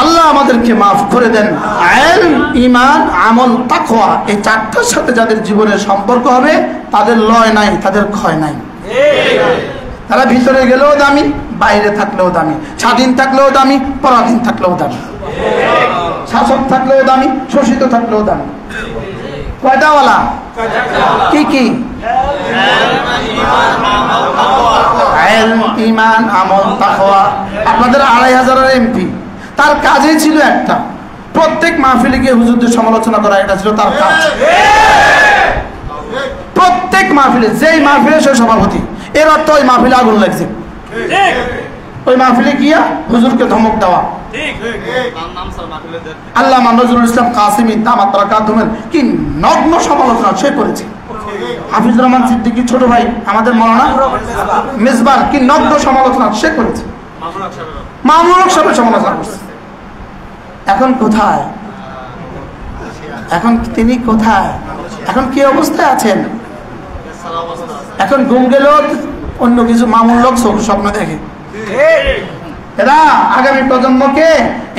A: আল্লাহ আমাদেরকে মাফ করে দেন। ইলম, ঈমান, আমল, তাকওয়া, এই চারটার সাথে যাদের জীবনের সম্পর্ক হবে তাদের লয় নাই, তাদের ক্ষয় নাই। তারা ভিতরে গেলেও দামি, বাইরে থাকলেও দামি, স্বাধীন থাকলেও দামি, পরাধীন থাকলেও দামি, শাসক থাকলেও দামি, শোষিত থাকলেও দামি। কয়টা ওয়ালা? কি কি? ইলম, ঈমান, আমল, তাকওয়া। আপনাদের 2500 এমপি, তার কাজই ছিল একটা, প্রত্যেক মাহফিলে গিয়ে হুজুরদের সমালোচনা করা, এটা ছিল তার কাজ। প্রত্যেক মাহফিলে, যেই মাহফিলে সে সভাপতি, এর অর্থ ওই মাহফিলে আগুন লাগছে। ওই মাহফিলে গিয়া হুজুরকে ধমক দেওয়া। আল্লামা নজরুল ইসলাম কাসিমি দামাত বারাকাতুহুম কি নগ্ন সমালোচনা সে করেছে। হাফিজুর রহমান সিদ্দিকী ছোট ভাই আমাদের মাওলানা মেজবার কি নগ্ন সমালোচনা সে করেছে। মামুনুল হক সাহেবের সমালোচনা করছে। এখন কোথায়? এখন তিনি কোথায়? এখন কি অবস্থায় আছেন? এখন ঘুম গেলেও অন্য কিছু মামুনুল হক স্বপ্ন দেখে। এরা আগামী প্রজন্মকে,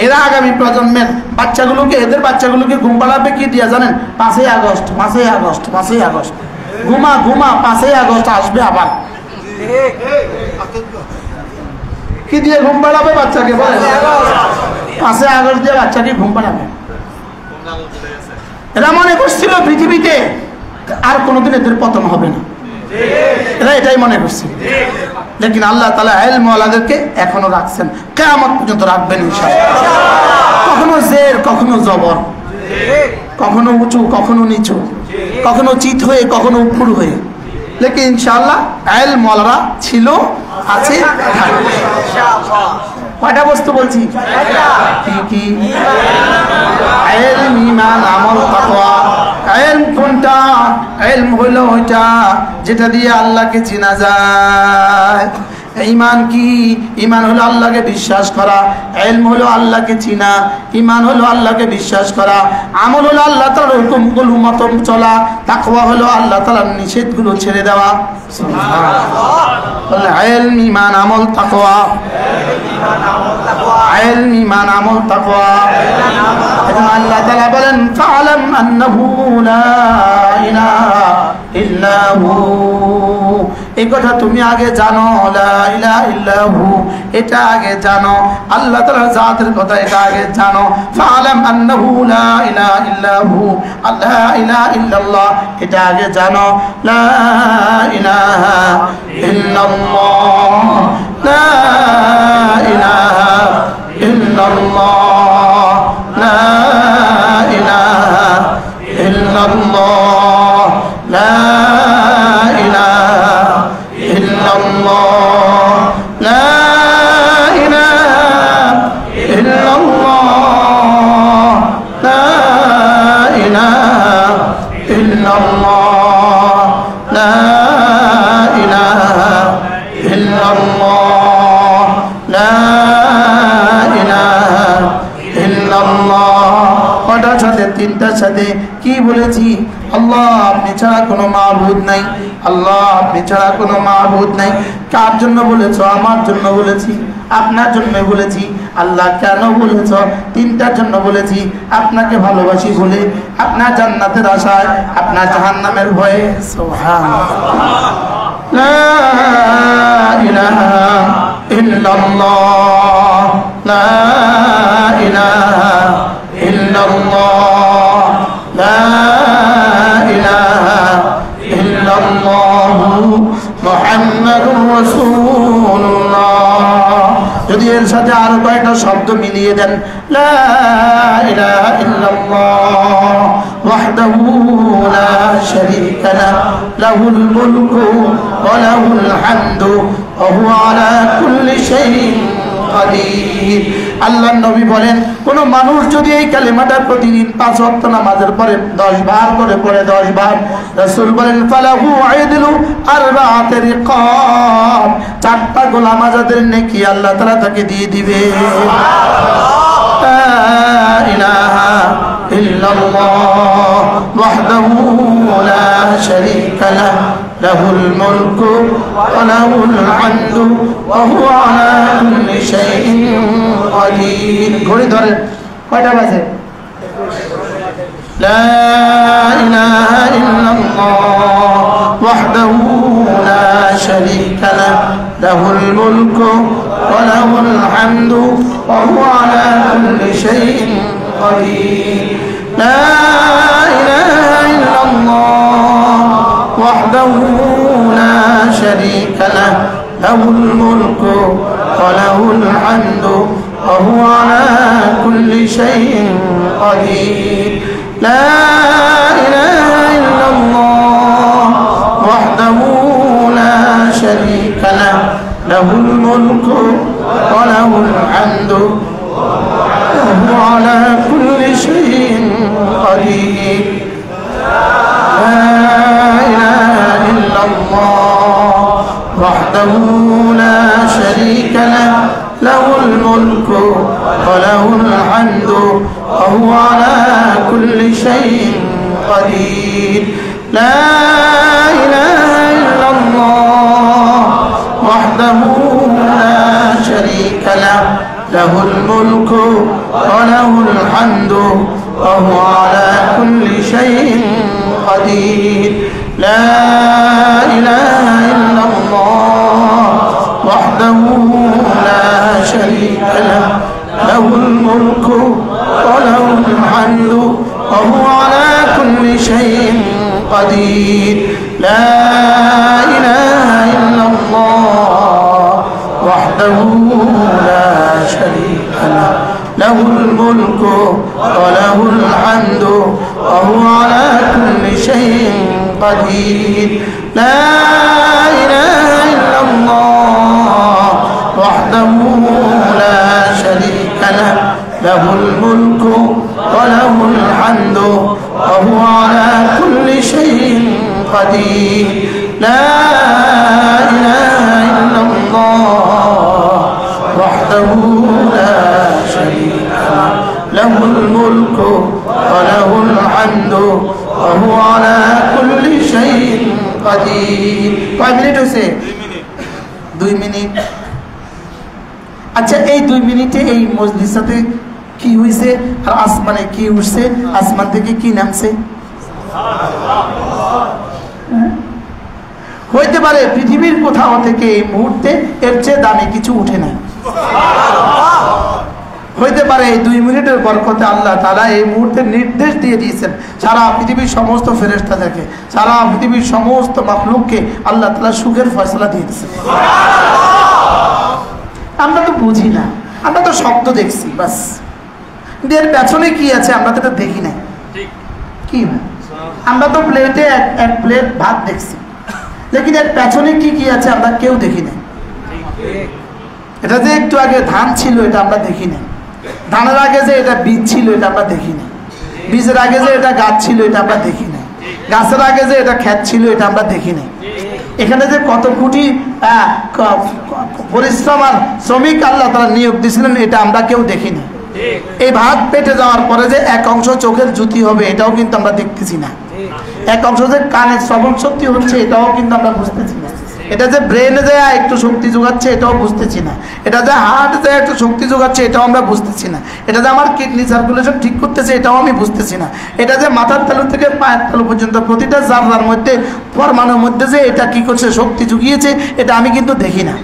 A: এরা আগামী প্রজন্মের বাচ্চাগুলোকে, এদের বাচ্চাগুলোকে ঘুম পাড়াবে কি দিয়া জানেন? 5ই আগস্ট, 5ই আগস্ট, 5ই আগস্ট। ঘুমা ঘুমা, 5ই আগস্ট আসবে আবার। কি দিয়ে ঘুম পাড়াবে বাচ্চাকে? বলে 5ই আগস্ট দিয়ে বাচ্চাকে ঘুম পাড়াবে। এরা মনে করছিল পৃথিবীতে আর কোনোদিন এদের পতন হবে না, এরা এটাই মনে করছে। লেকিন আল্লাহ তাআলা ইলম ওয়ালাদেরকে এখনো রাখছেন, কিয়ামত পর্যন্ত রাখবেন ইনশাআল্লাহ। কখনো জের, কখনো জবর, কখনো উঁচু, কখনো নিচু, কখনো চিত হয়ে, কখনো উপর হয়ে, লেকিন ইনশাআল্লাহ ইলম ওয়ালারা ছিল, আছে, থাকবে ইনশাআল্লাহ। কয়টা বস্তু বলছি? কি কি? ইলম, ঈমান, আমল, তাকওয়া। ইলম কোনটা? ইলম হলো ওইটা যেটা দিয়ে আল্লাহকে চেনা যায়। ঈমান কি? ঈমান হলো আল্লাহকে বিশ্বাস করা। ইলম হলো আল্লাহকে চিনা। ঈমান হলো আল্লাহকে বিশ্বাস করা। আমল হলো আল্লাহ তাআলার হুকুমগুলো মতো চলা। তাকওয়া হলো আল্লাহ তাআলার নিষেধগুলো ছেড়ে দেওয়া। সুবহানাল্লাহ। ইলম, ঈমান, আমল, তাকওয়া। ইলম, ঈমান, আমল, তাকওয়া। এখন আল্লাহ তাআলা বলেন ফাআলাম আন্নাহু লা ইলাহা ইল্লা হু। এই কথা তুমি আগে জানো, লা ইলাহা ইল্লাহু, এটা আগে জানো। আল্লাহ তাআলার জাতের কথা এটা আগে জানো। ফাআলাম আন্নাহু লা ইলাহা ইল্লাহু, লা ইলাহা ইল্লাল্লাহ, এটা আগে জানো। লা ইলাহা ইল্লাল্লাহ, লা ইলাহা ইল্লাল্লাহ, লা ইলাহা ইল্লাল্লাহ, লা ইলাহা ইল্লাল্লাহ, লা ইলাহা ইল্লাল্লাহ, লা ইলাহা ইল্লাল্লাহ, লা ইলাহা ইল্লাল্লাহ, লা ইলাহা ইল্লাল্লাহ। কয়টার সাথে? তিনটার সাথে। কি বলেছি? আল্লাহ আপনি ছাড়া কোনো মাবুদ নাই, আল্লাহ আপনি ছাড়া কোনো মাবুদ নাই। কার জন্য বলেছ? আমার জন্য বলেছি, আপনার জন্য বলেছি। আল্লাহ কেন বলেছ? তিনটার জন্য বলেছি। আপনাকে ভালোবাসি বলে, আপনার জান্নাতের আশায়, আপনার জাহান্নামের ভয়ে। সুবহানাল্লাহ। লা ইলাহা ইল্লাল্লাহ, লা ইলাহা ইল্লাল্লাহ, লা ইলাহা ইল্লাল্লাহ, মুহাম্মাদুর রাসূলুল্লাহ। যদি এর সাথে আরো কয়েকটা শব্দ মিলিয়ে দেন, লা ইলাহা ইল্লাল্লাহ ওয়াহদাহু লা শারীকা লাহু, লাহুল মুলকু ওয়া লাহুল হামদু ওয়া হুয়া আলা কুল্লি শাইইন কাদির। আল্লাহর নবী বলেন, কোন মানুষ যদি এই কালেমাটা প্রতিদিন 5 ওয়াক্ত নামাজের পরে 10 বার করে পড়ে, 10 বার, রাসূল বলেন ফালাহু আইদলু আরবাআতি রিকাব, 4টা গোলাম আজাদের নেকি আল্লাহ তাআলা তাকে দিয়ে দিবে। লা ইলাহা ইল্লাল্লাহ ওয়াহদাহু লা শারীকা লাহু, লাহুল মুলকু ওয়া লাহুল হামদু ওয়া হুয়া আলা কুল্লি শাইইন কাদির। ঘড়ি ধরে কয়টা বাজে? লা ইলাহা ইল্লাল্লাহ ওয়াহদাহু লা শারীকা লাহু, লাহুল মুলকু ওয়া লাহুল হামদু ওয়া হুয়া আলা কুল্লি শাইইন কাদির। লা ইলাহা ইল্লাল্লাহ وحده لا شريك له له الملك وله الحمد وهو على كل شيء قدير. لا إله إلا الله وحده لا شريك له له الملك وله الحمد وهو على كل شيء قدير لا إله إلا الله وحده لا شريك له له الملك وله الحمد وهو على كل شيء قدير لا إله إلا الله وحده لا شريك له له الملك وله الحمد وهو على كل شيء قدير لا إله إلا الله وحده لا شريك له له الملك وله الحمد وهو على كل شيء قدير لا إله إلا الله وحده لا شريك له له الملك وله الحمد وهو على كل شيء قدير لا إله إلا الله وحده لا شريك له له الملك وله الحمد وهو على كل شيء قدير لا إله إلا الله وحده لا شريك له له الملك وله الحمد وهو على كل شيء قدير কয় মিনিট হইছে 2 মিনিট আচ্ছা এই 2 মিনিটে এই মজলিসে কি হইছে আর আসমানে কি উঠছে আসমান থেকে কি নামছে হইতে পারে পৃথিবীর কোথাও থেকে এই মুহূর্তে এর চেয়ে দামি কিছু উঠে না হইতে পারে এই 2 মিনিটের বরকতে আল্লাহ তাআলা এই মুহূর্তে নির্দেশ দিয়ে দিয়েছেন সারা পৃথিবীর সমস্ত ফেরেশতাদেরকে সারা পৃথিবীর সমস্ত মাখলুককে আল্লাহ তাআলা সুখের ফয়সালা দিয়ে দিয়েছেন আমরা তো বুঝি না আমরা তো শব্দ দেখছি বাস এর পেছনে কি আছে আমরা তো দেখি না কি আমরা তো প্লেটে এক প্লেট ভাত দেখছি লেকিন এর পেছনে কি কি আছে আমরা কেউ দেখি না এটা যে একটু আগে ধান ছিল এটা আমরা দেখি না ধানের আগে যে এটা বীজ ছিল এটা আমরা দেখি না বীজের আগে যে এটা গাছ ছিল এটা আমরা দেখি না গাছের আগে যে এটা ক্ষেত ছিল এটা আমরা দেখি না এখানে যে কত কোটি পরিশ্রম আর শ্রমিক আল্লাহ তাআলা নিয়োগ দিয়েছিলেন এটা আমরা কেউ দেখি না এই ভাত পেটে যাওয়ার পরে যে এক অংশ চোখের জ্যোতি হবে এটাও কিন্তু আমরা দেখতেছি না এক অংশ যে কানের শ্রবণ শক্তি হচ্ছে এটাও কিন্তু আমরা বুঝতেছি না এটা যে ব্রেনে যে একটু শক্তি যোগাচ্ছে এটাও বুঝতেছি না এটা যে হার্ট যে একটু শক্তি যোগাচ্ছে এটাও আমরা বুঝতেছি না এটা যে আমার কিডনি সার্কুলেশন ঠিক করতেছে এটাও আমি বুঝতেছি না এটা যে মাথার তালু থেকে পায়ের তালু পর্যন্ত প্রতিটা জাররার মধ্যে পরমাণুর মধ্যে যে এটা কি করছে শক্তি জুগিয়েছে এটা আমি কিন্তু দেখি না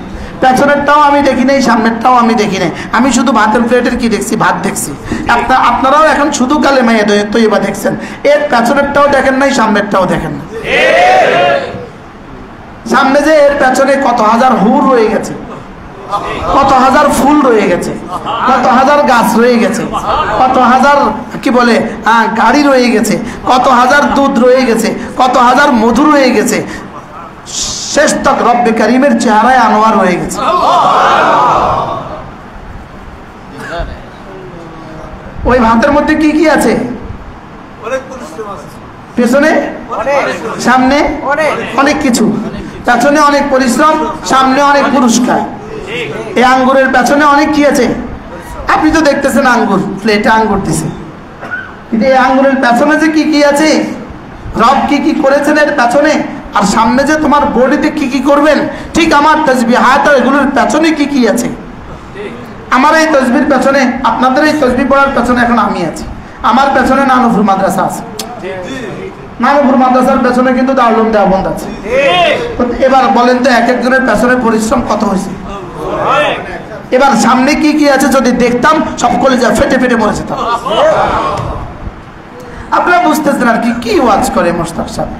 A: পেছনেরটাও আমি দেখি নাই সামনেরটাও আমি দেখি নাই আমি শুধু ভাতের প্লেটের কি দেখছি ভাত দেখছি আপনারাও এখন শুধু কালেমা তৈবা দেখছেন এর পেছনেরটাও দেখেন নাই সামনেরটাও দেখেন না সামনে যে এর পেছনে কত হাজার হুর রয়ে গেছে কত হাজার ফুল রয়ে গেছে কত হাজার গাছ রয়ে গেছে কত হাজার কি বলে গাড়ি রয়ে গেছে কত হাজার দুধ রয়ে গেছে কত হাজার মধু রয়ে গেছে শেষ তক রব্বে করিমের চেহারায় আনোয়ার হয়ে গেছে ওই ভাতের মধ্যে কি কি আছে পেছনে সামনে অনেক কিছু পেছনে অনেক পরিশ্রম সামনে অনেক পুরস্কার এই আঙ্গুরের পেছনে অনেক কি আছে আপনি তো দেখতেছেন আঙ্গুর প্লেটে আঙ্গুর দিছে কিন্তু এই আঙ্গুরের পেছনে যে কি কি আছে রব কি কি করেছেন এর পেছনে আর সামনে যে তোমার বডিতে কি কি করবেন ঠিক আমার তাসবিহাত আর এগুলোর পেছনে কি কি আছে আমার এই তাসবির পেছনে আপনাদের এই তাসবিহ পড়ার পেছনে এখন আমি আছি আমার পেছনে নানুপুর মাদ্রাসা আছে নানুপুর মাদ্রাসার পেছনে কিন্তু দারুল দেওবন্দ আছে এবার বলেন তো এক একজনের পেছনে পরিশ্রম কত হয়েছে এবার সামনে কি কি আছে যদি দেখতাম সব কলিজা ফেটে ফেটে মরে যেতাম আপনারা বুঝতেছেন আর কি কি ওয়াজ করে মোশতাক সাহেব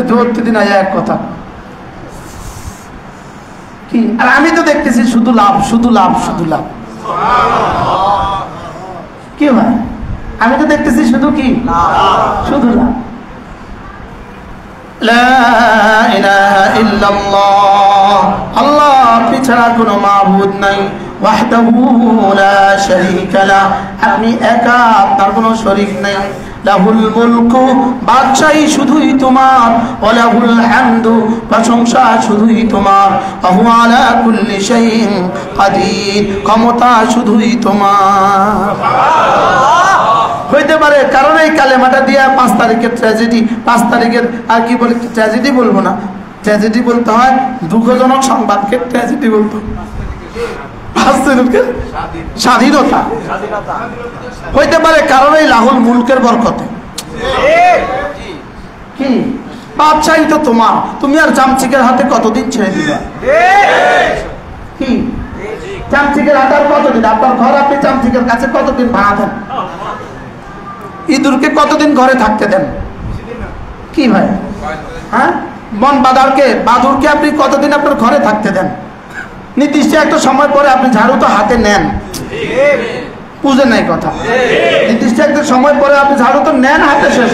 A: প্রতিদিন আয়া এক কথা কি আর আমি তো দেখতেছি শুধু লাভ শুধু লাভ শুধু লাভ কি ভাই আমি তো দেখতেছি শুধু কি শুধু লাভ লা ইলাহা ইল্লাল্লাহ, আল্লাহ আপনি ছাড়া কোনো মাবুদ নাই, ওয়াহদাহু লা শারীকা লাহ, আপনি একা, আপনার কোনো শরীক নাই, লাহুল মুলকু, বাদশাহী শুধুই তোমার, ওয়া লাহুল হামদু, প্রশংসা শুধুই তোমার, ওয়া হুয়া আলা কুল্লি শাইইন কাদির, ক্ষমতা শুধুই তোমার। হইতে পারে কারণ এই কালেমাটা দিয়া 5 তারিখের ট্র্যাজেডি, 5 তারিখের আর কি বলে, ট্র্যাজেডি বলবো না, ট্র্যাজেডি বলতে হয় দুঃখজনক সংবাদকে ট্র্যাজেডি বলতো, 5 তারিখের স্বাধীনতা হইতে পারে কারণ এই লাহুল মুলকের বরকতে। কি বাদশাহী তো তোমার, তুমি আর চামচিকের হাতে কতদিন ছেড়ে দিবা? কি চামচিকের হাতে আর কতদিন? আপনার ঘর আপনি চামচিকের কাছে কতদিন ভাড়া দেন? ইঁদুরকে কতদিন ঘরে থাকতে দেন? কি ভাই, হ্যাঁ, বন বাদুরকে আপনি কতদিন আপনার ঘরে থাকতে দেন? নির্দিষ্ট একটা সময় পরে আপনি ঝাড়ু তো হাতে নেন, বুঝেন নাই কথা? নির্দিষ্ট একটা সময় পরে আপনি ঝাড়ু তো নেন হাতে, শেষ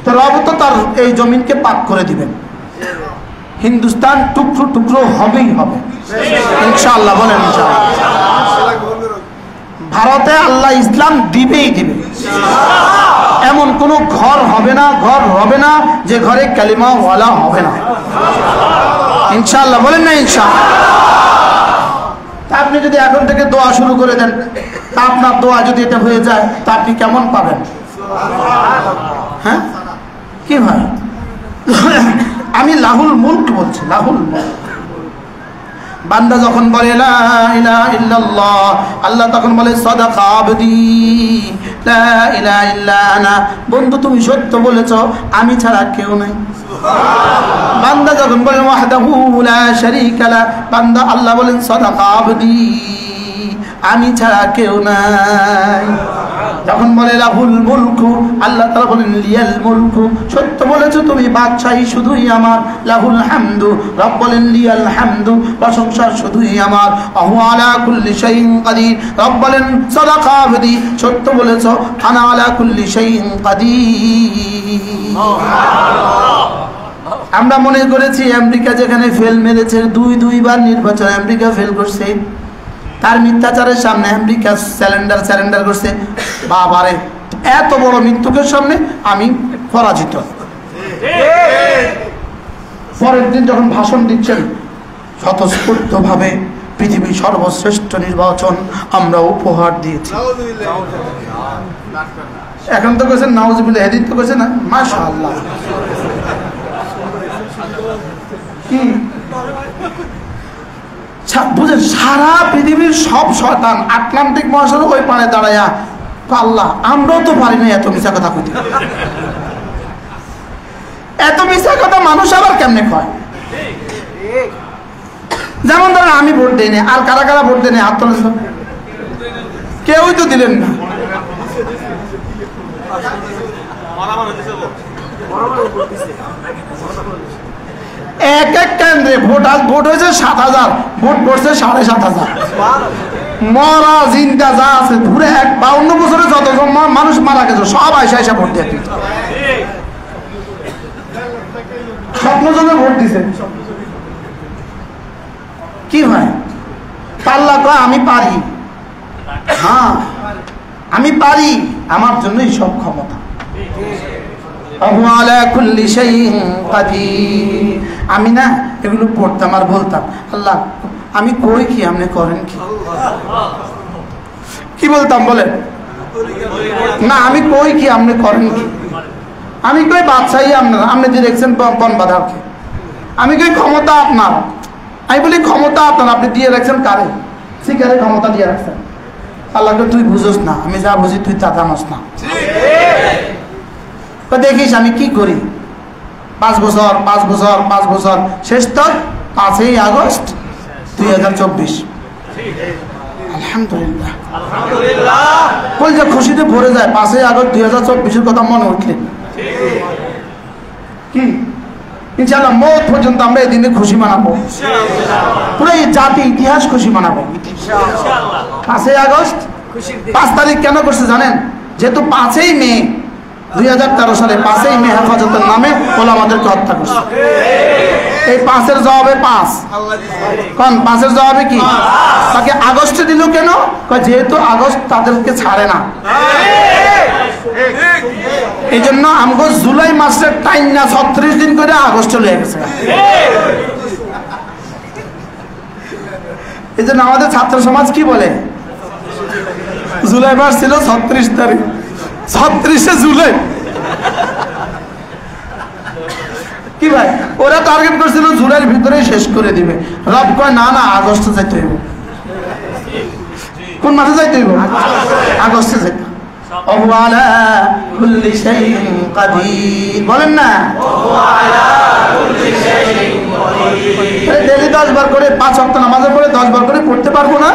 A: তো রব তো তার এই জমিনকে পাক করে দিবেন। হিন্দুস্তান টুকরো টুকরো হবেই হবে ইনশাআল্লাহ, বলেন ইনশাআল্লাহ। ভারতে আল্লাহ ইসলাম দিবেই দিবে, এমন কোন ঘর হবে না যে ঘরে কালিমা ওয়ালা হবে না ইনশাআল্লাহ, বলেন না ইনশাআল্লাহ। আপনি যদি এখন থেকে দোয়া শুরু করে দেন, তা আপনার দোয়া যদি এটা হয়ে যায় তা আপনি কেমন পাবেন? হ্যাঁ, কি ভাই, আমি লাহুল মুলক বলছি, লাহুল মুলক। বান্দা যখন বলে লা ইলাহা ইল্লাল্লাহ, আল্লাহ তখন বলে সাদাকা আবদি লা ইলাহা ইল্লা আনা, বন্ধু তুমি সত্য বলেছো, আমি ছাড়া কেউ নাই। বান্দা যখন বলেন ওয়াহদাহু লা শারীকা লাহ, বান্দা আল্লাহ বলেন সাদাকা আবদি, আমি ছাড়া কেউ নাই। যখন বলে লাহুল মুলকু, আল্লাহ তাআলা বলেন লিয়াল মুলকু, সত্য বলেছো তুমি, বাদশাহী শুধুই আমার। লাহুল হামদু, রব বলেন লিয়াল হামদু, প্রশংসা শুধুই আমার। আহু আলা কুল্লি শাইইন কাদির, রব বলেন সাদাকা আবদি, সত্য বলেছো, আনা আলা কুল্লি শাইইন কাদির। আমরা মনে করেছি আমেরিকা যেখানে ফেল মেরেছে, দুইবার নির্বাচন আমেরিকা ফেল করছে, তার মিথ্যাচারের সামনে আমেরিকা স্যারেন্ডার করছে। বাবারে, এত বড় মৃত্যুকের সামনে আমি পরাজিত। পরের দিন যখন ভাষণ দিচ্ছেন, স্বতঃস্ফূর্ত ভাবে পৃথিবীর সর্বশ্রেষ্ঠ নির্বাচন আমরা উপহার দিয়েছি। এখন তো কেছেন নাউজুবিল্লাহ, এদিন তো কেছেন মাশাআল্লাহ। কি বুঝেন, সারা পৃথিবীর সব শয়তান আটলান্টিক মহাসাগর ওই পারে দাঁড়ায়া, আল্লাহ আমরাও তো পারি না এত মিথ্যা কথা কইতে। এত মিথ্যা কথা মানুষ আবার কেমনে কয়? যেমন ধরেন আমি ভোট দিই না, আর কারা কারা ভোট দেয় না, হাত তোলেন তো। কেউই তো দিলেন না। এক এক কেন্দ্রে ভোট হয়েছে 7,000, ভোট পড়ছে 7,500। মরা জিন্দা যা আছে ঘুরে 52 বছরে যতজন মানুষ মারা গেছে সব আইসা ভোট দিয়ে স্বপ্নজনে ভোট দিছে। কি হয়, আল্লাহ কয় আমি পারি, হ্যাঁ আমি পারি, আমার জন্যই সব ক্ষমতা। আমি না এগুলো পড়তাম আর বলতাম, আল্লাহ আমি কই কি, আপনি করেন কি? কি বলতাম বলেন না, আমি কই কি, আপনি করেন কি? আমি কই বাদশাহী আপনার, আপনি যে দেখছেন বন বাঁধাকে। আমি কই ক্ষমতা আপনার, আমি বলি ক্ষমতা আপনার, আপনি দিয়ে রাখছেন কারে? শিকারে ক্ষমতা দিয়ে রাখছেন। আল্লাহকে তুই বুঝোস না, আমি যা বুঝি তুই তা জানোস না। দেখিস আমি কি করি, 5 বছর শেষ তো 5ই আগস্ট 2024। আলহামদুলিল্লাহ, বল যে খুশিতে ভরে যায় 5ই আগস্ট 2024 কথা মনে উঠলে। কি ইনশাআল্লাহ মওত পর্যন্ত আমরা এই দিনে খুশি মানাবো, পুরো এই জাতি ইতিহাস খুশি মানাবো ইনশাআল্লাহ। 5ই আগস্ট 5 তারিখ কেন করছে জানেন? যেহেতু 5ই মে 2013 সালে 5ই মে হেফাজতের নামে ওলামাদেরকে হত্যা করছে। এই 5-এর জবাবে 5 কোন 5-এর জবাবে কি? তাকে আগস্টে দিল কেন? যেহেতু আগস্ট তাদেরকে ছাড়ে না, এই জন্য আমগো জুলাই মাসের টাইম না 36 দিন করে আগস্টে লেগে গেছে। এই জন্য আমাদের ছাত্র সমাজ কি বলে, জুলাই মাস ছিল 36 তারিখ, 36শে জুলাই। কি ভাই, ওরা টার্গেট করছিল জুলাইয়ের ভিতরেই শেষ করে দিবে। রব কয় না না, আগস্টে যাইতে হইব। কোন মাসে যাইতে হইব? আগস্টে যাইতে। বলেন না, ডেলি 10 বার করে 5 ওয়াক্ত নামাজের পরে 10 বার করে পড়তে পারবো না?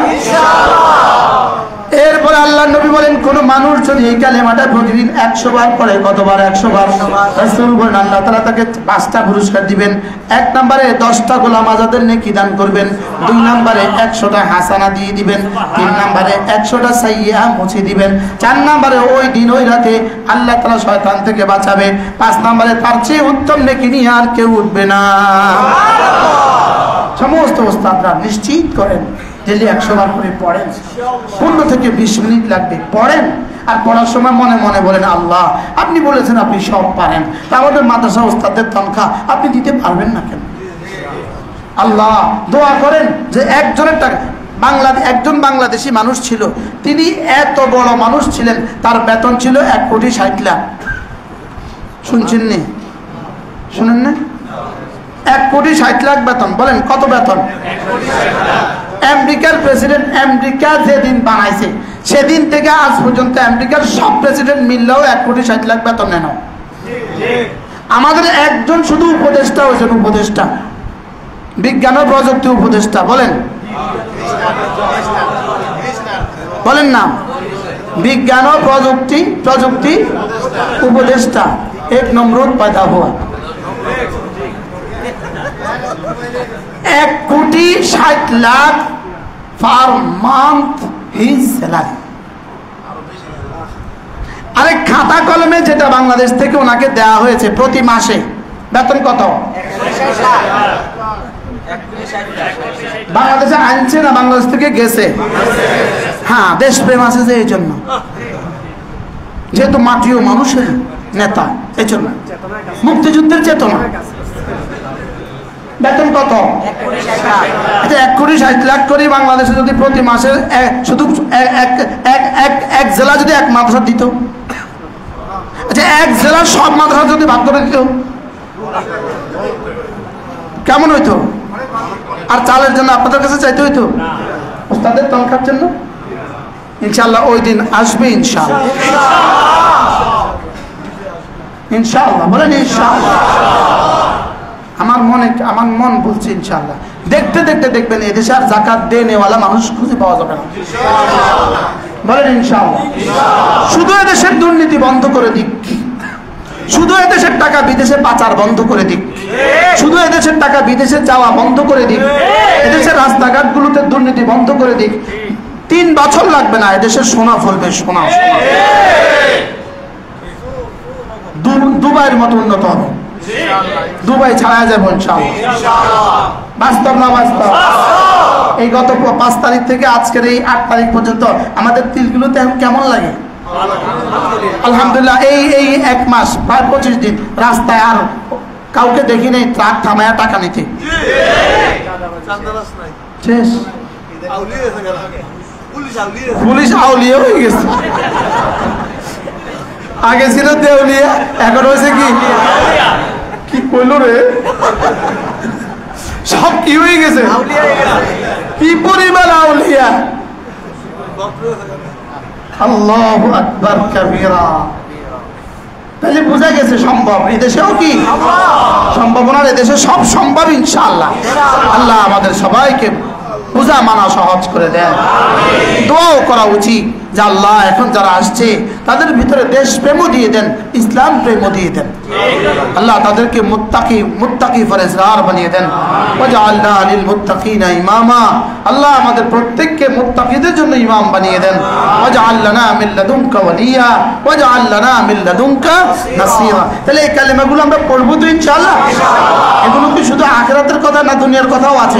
A: এরপরে আল্লাহ নবী বলেন, কোন মানুষ যদি এই কালেমাটা প্রতিদিন 100 বার পড়ে, কতবার? 100 বার। রাসূল বলেন আল্লাহ তাআলা তাকে 5টা পুরস্কার দিবেন। 1 নম্বরে 10টা গোলাম আজাদের নেকি দান করবেন, 2 নম্বরে 100টা হাসানা দিয়ে দিবেন, 3 নম্বরে 100টা সাইয়্যা মুছে দিবেন, 4 নম্বরে ওই দিন ওই রাতে আল্লাহ তাআলা শয়তান থেকে বাঁচাবে, 5 নম্বরে তার চেয়ে উত্তম নেকি নিয়ে আর কেউ উঠবে না। সমস্ত ওস্তাদরা নিশ্চিত করেন ডেলি 100 বার করে পড়েন, 15 থেকে 20 মিনিট লাগবে, পড়েন। আর পড়ার সময় মনে মনে বলেন, আল্লাহ আপনি বলেছেন আপনি সব পারেন, তা আমাদের মাদ্রাসা ওস্তাদের তনখা আপনি দিতে পারবেন না কেন? আল্লাহ দোয়া করেন যে একজনের টাকা, একজন বাংলাদেশি মানুষ ছিল, তিনি এত বড় মানুষ ছিলেন, তার বেতন ছিল 1,60,00,000 টাকা। শুনছেন নি? শুনেন না? 1,60,00,000 বেতন। বলেন কত বেতন? আমেরিকার প্রেসিডেন্ট, আমেরিকা যেদিন বানাইছে সেদিন থেকে আজ পর্যন্ত আমেরিকার সব প্রেসিডেন্ট মিললেও 1,60,00,000 বেতন নেন। আমাদের একজন শুধু উপদেষ্টা হয়েছেন, উপদেষ্টা, বিজ্ঞান ও প্রযুক্তি উপদেষ্টা। বলেন বলেন না, বিজ্ঞান ও প্রযুক্তি উপদেষ্টা। 1 নমরুদ পয়দা হুয়া। 1,60,00,000 পার মান্থ হিজ স্যালারি। আরে খাতা কলমে যেটা বাংলাদেশ থেকে ওনাকে দেওয়া হয়েছে প্রতি মাসে বেতন কত? বাংলাদেশে আনছে না, বাংলাদেশ থেকে গেছে। হ্যাঁ, দেশপ্রেম আছে যে, এই জন্য, যেহেতু মাটিও মানুষের নেতা, এই জন্য মুক্তিযুদ্ধের চেতনা। বেতন কত? 1,60,00,000 করে বাংলাদেশে যদি প্রতি মাসে শুধু এক জেলা যদি এক মাদ্রাসা দিত, আচ্ছা এক জেলার সব মাদ্রাসা যদি ভাগ করে দিত কেমন হইতো? আর চালের জন্য আপনাদের কাছে চাইতে হইতো? ওস্তাদের তনখার জন্য? ইনশাআল্লাহ ওই দিন আসবে, ইনশাআল্লাহ। ইনশাআল্লাহ বলেন ইনশাআল্লাহ। আমার মন বলছে ইনশাআল্লাহ। দেখতে দেখতে দেখবেন এদেশে আর যাকাত দেনেওয়ালা মানুষ খুঁজে পাওয়া যাবে না। বলেন ইনশাআল্লাহ। শুধু এদেশের দুর্নীতি বন্ধ করে দিক, শুধু এদেশের টাকা বিদেশে পাচার বন্ধ করে দিক, শুধু এদেশের টাকা বিদেশে যাওয়া বন্ধ করে দিক, এদেশের রাস্তাঘাটগুলোতে দুর্নীতি বন্ধ করে দিক, 3 বছর লাগবে না, এদেশের সোনা ফলবে, সোনা। দুবাইয়ের মতো উন্নত হবে, দুবাই ছাড়া যাবো ইনশাআল্লাহ। বাস্তব না বাস্তব? এই গত 5 তারিখ থেকে আজকের এই 8 তারিখ পর্যন্ত আমাদের তিলগুলোতে এখন কেমন লাগে? আলহামদুলিল্লাহ। এই 1 মাস প্রায় 25 দিন রাস্তায় আর কাউকে দেখি নেই ট্রাক থামায়া টাকা নিতে। শেষ, পুলিশ আউলিয়া হয়ে গেছে। আগে ছিল দেউলিয়া, এখন হয়েছে কি কইল রে, সব কি হয়ে গেছে, কি পরিমাণ আউলিয়া। আল্লাহু আকবার কাবীরা। তাহলে বোঝা গেছে সম্ভব, এদেশেও কি সম্ভাবনার, এদেশে সব সম্ভব ইনশাআল্লাহ। আল্লাহ আমাদের সবাইকে বোঝা মানা সহজ করে দেন। দোয়াও করা উচিত যে আল্লাহ এখন যারা আসছে তাদের ভিতরে দেশ প্রেমও দিয়ে দেন, ইসলাম প্রেমও দিয়ে দেন। আল্লাহ তাদেরকে মুত্তাকি ফরেজগার বানিয়ে দেন। ওয়াজআলনা লিল মুত্তাকিনা ইমামা, আল্লাহ আমাদের প্রত্যেককে মুত্তাকিদের জন্য ইমাম বানিয়ে দেন। ওয়াজআল লানা মিন লাদুনকা ওয়ালিয়া ওয়াজআল লানা মিন লাদুনকা নাসীরা। তাহলে এই কালেমাগুলো আমরা পড়ব তো ইনশাআল্লাহ। এগুলো কি শুধু আখিরাতের কথা না দুনিয়ার কথাও আছে?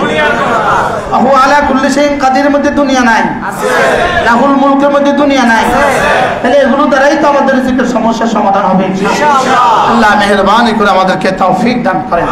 A: আহু আলা কুল্লি শাইইন কাদিরের মধ্যে দুনিয়া নাই, লাহুল মুলকের মধ্যে দুনিয়া নাই। তাহলে এগুলো দ্বারাই তো আমাদের জিকির সমস্যার সমাধান হবে ইনশাআল্লাহ। আল্লাহ মেহেরবানি করে আমাদেরকে তৌফিক দান করেন।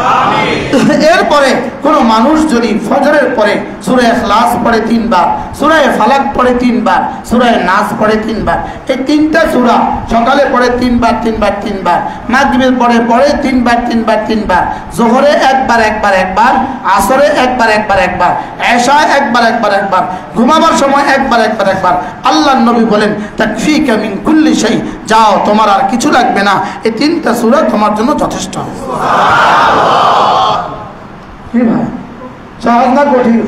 A: এরপরে কোন মানুষ যদি ফজরের পরে সূরা ইখলাস পড়ে 3 বার, সূরা ফালাক পড়ে 3 বার, সূরা নাস পড়ে 3 বার, এই তিনটা সূরা সকালে পড়ে 3 বার 3 বার 3 বার, মাগরিবের পরে 3 বার 3 বার 3 বার, যোহরে একবার একবার, আসরে একবার একবার, এশায় একবার একবার, ঘুমাবার সময় একবার একবার। আল্লাহর নবী বলেন তাকফিকা মিন কুল্লি শাই, যাও তোমার আর কিছু লাগবে না, এই তিনটা সূরা তোমার জন্য যথেষ্ট। সুবহানাল্লাহ। কি ভাই সহজ না কঠিন?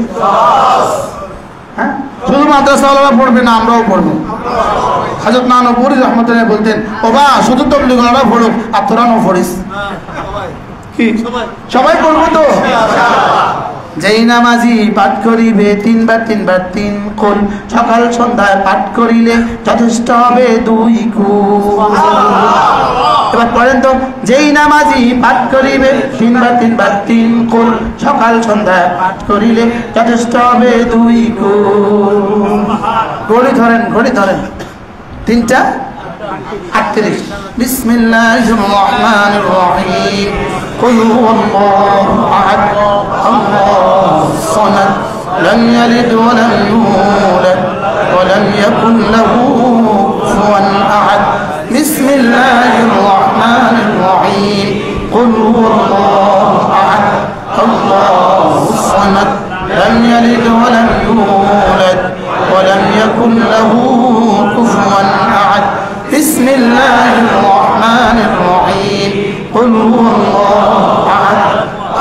A: হ্যাঁ, শুধু মাদ্রাসাওয়ালারা পড়বে না, আমরাও পড়বো। হযরত নানপুরি রহমতুল্লাহ বলতেন, বাবা শুধু তবলিগওয়ালারা পড়ুক আর তোরা নো পড়িস। কি সবাই পড়বো তো? যেই নামাজি পাঠ করিবে 3 বার 3 বার 3 কুল, সকাল সন্ধ্যায় পাঠ করিলে যথেষ্ট হবে 2 কুল। এবার পড়েন তো, যেই নামাজি পাঠ করিবে 3 বার 3 বার 3 কুল, সকাল সন্ধ্যায় পাঠ করিলে যথেষ্ট হবে 2 কুল। ঘড়ি ধরেন 3টা 38। বিসমিল্লাহির রহমানির রহিম। কুল হুয়াল্লাহু আহাদ আল্লাহুস সামাদ লাম ইয়ালিদ ওয়া লাম ইউলাদ ওয়া লাম ইয়াকুল লাহু কুফুয়ান আহাদ। বিসমিল্লাহির রহমানির রহিম। কুল হুয়াল্লাহু আহাদ আল্লাহুস সামাদ লাম ইয়ালিদ ওয়া লাম ইউলাদ ওয়া লাম ইয়াকুল লাহু কুফুয়ান আহাদ। بسم الله الرحمن الرحيم. قل هو الله أحد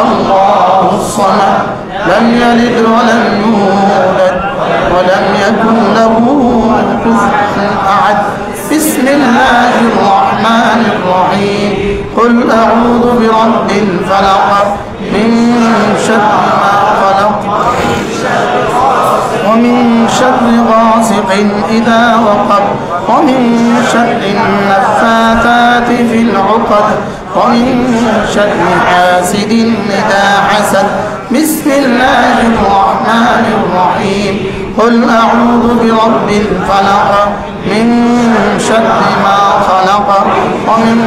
A: الله الصمد لم يلد ولم يولد ولم يكن له كفوا أحد. بسم الله الرحمن الرحيم. قل أعوذ برب الفلق من شر ما خلق ومن شر غاسق إذا وقب ومن شر النفاثات في العقد ومن شر حاسد إذا حسد. بسم الله الرحمن الرحيم. قل أعوذ برب الفلق من شر ما خلق ومن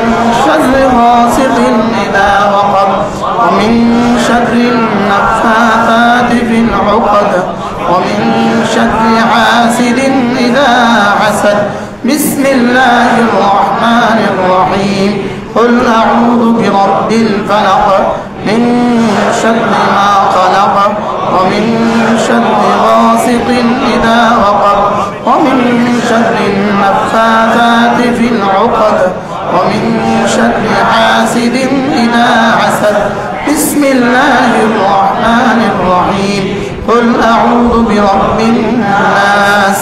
A: شر غاسق إذا وقب ومن شر النفاثات في العقد ومن شر حاسد إذا حسد. بسم الله الرحمن الرحيم. قل أعوذ برب الفلق من شر ما خلق ومن شر غاسق إذا وقب ومن شر النفاثات في العقد ومن شر حاسد إذا حسد. بسم الله الرحمن الرحيم. قل أعوذ برب الناس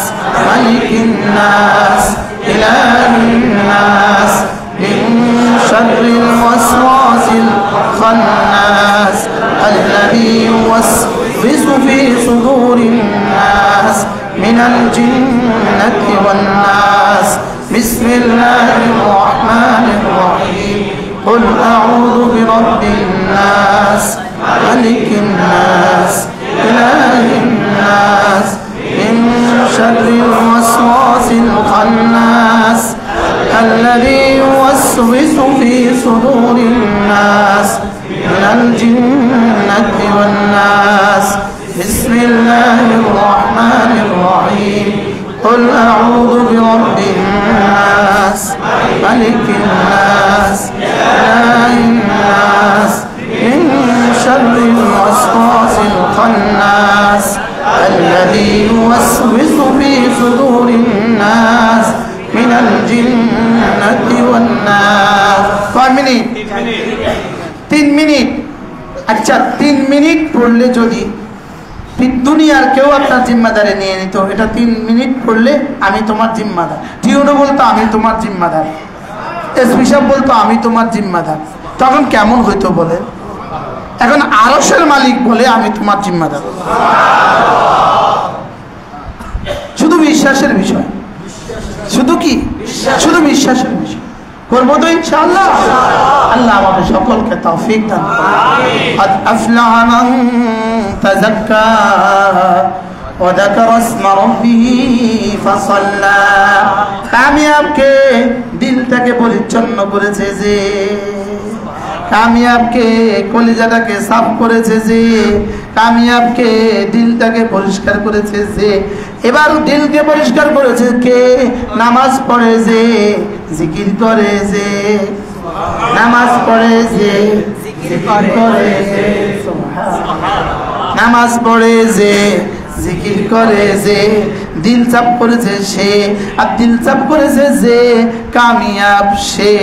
A: ملك الناس إله الناس من شر الوسواس الخناس الذي يوسوس في صدور الناس من الجنة والناس. بسم الله الرحمن الرحيم. قل أعوذ برب الناس ملك الناس إله الناس من شر الوسواس الخناس الذي يوسوس في صدور الناس من الجنة والناس. بسم الله الرحمن الرحيم. قل أعوذ برب الناس ملك الناس إله الناس من شر الوسواس الخناس الذي يوسوس في صدور الناس من الجنة والناس. 3 মিনিট। আচ্ছা 3 মিনিট পড়লে যদি ফিতনা দুনিয়ার কেউ আপনার জিম্মাদারে নিয়ে নিত, এটা 3 মিনিট পড়লে আমি তোমার জিম্মাদার, টিউনো বলতো আমি তোমার জিম্মাদার, এসপি সাহেব বলতো আমি তোমার জিম্মাদার, তখন কেমন হইতো বলে? এখন আরশের মালিক বলে আমি তোমার জিম্মাদার। শুধু বিশ্বাসের বিষয়, শুধু কি? শুধু বিশ্বাসের বিষয়। করবো তো ইনশাআল্লাহ। আল্লাহ আমাদের সকলকে তৌফিক দান করুন। قد أفلح من تزكى وذكر اسم ربه فصلى। কামিয়াবকে দিল থেকে পরিচ্ছন্ন করেছে যে, কামিয়াবকে কলিজাটাকে সাফ করেছে যে, কামিয়াবকে দিলটাকে পরিষ্কার করেছে যে। এবার দিলকে পরিষ্কার করেছে কে? নামাজ পড়ে যে, জিকির করে যে, নামাজ পড়ে যে, জিকির করে যে, নামাজ পড়ে যে, জিকির করে যে, দিল চাপ করেছে সে, আর দিল চাপ করেছে যে কামিয়াব সে।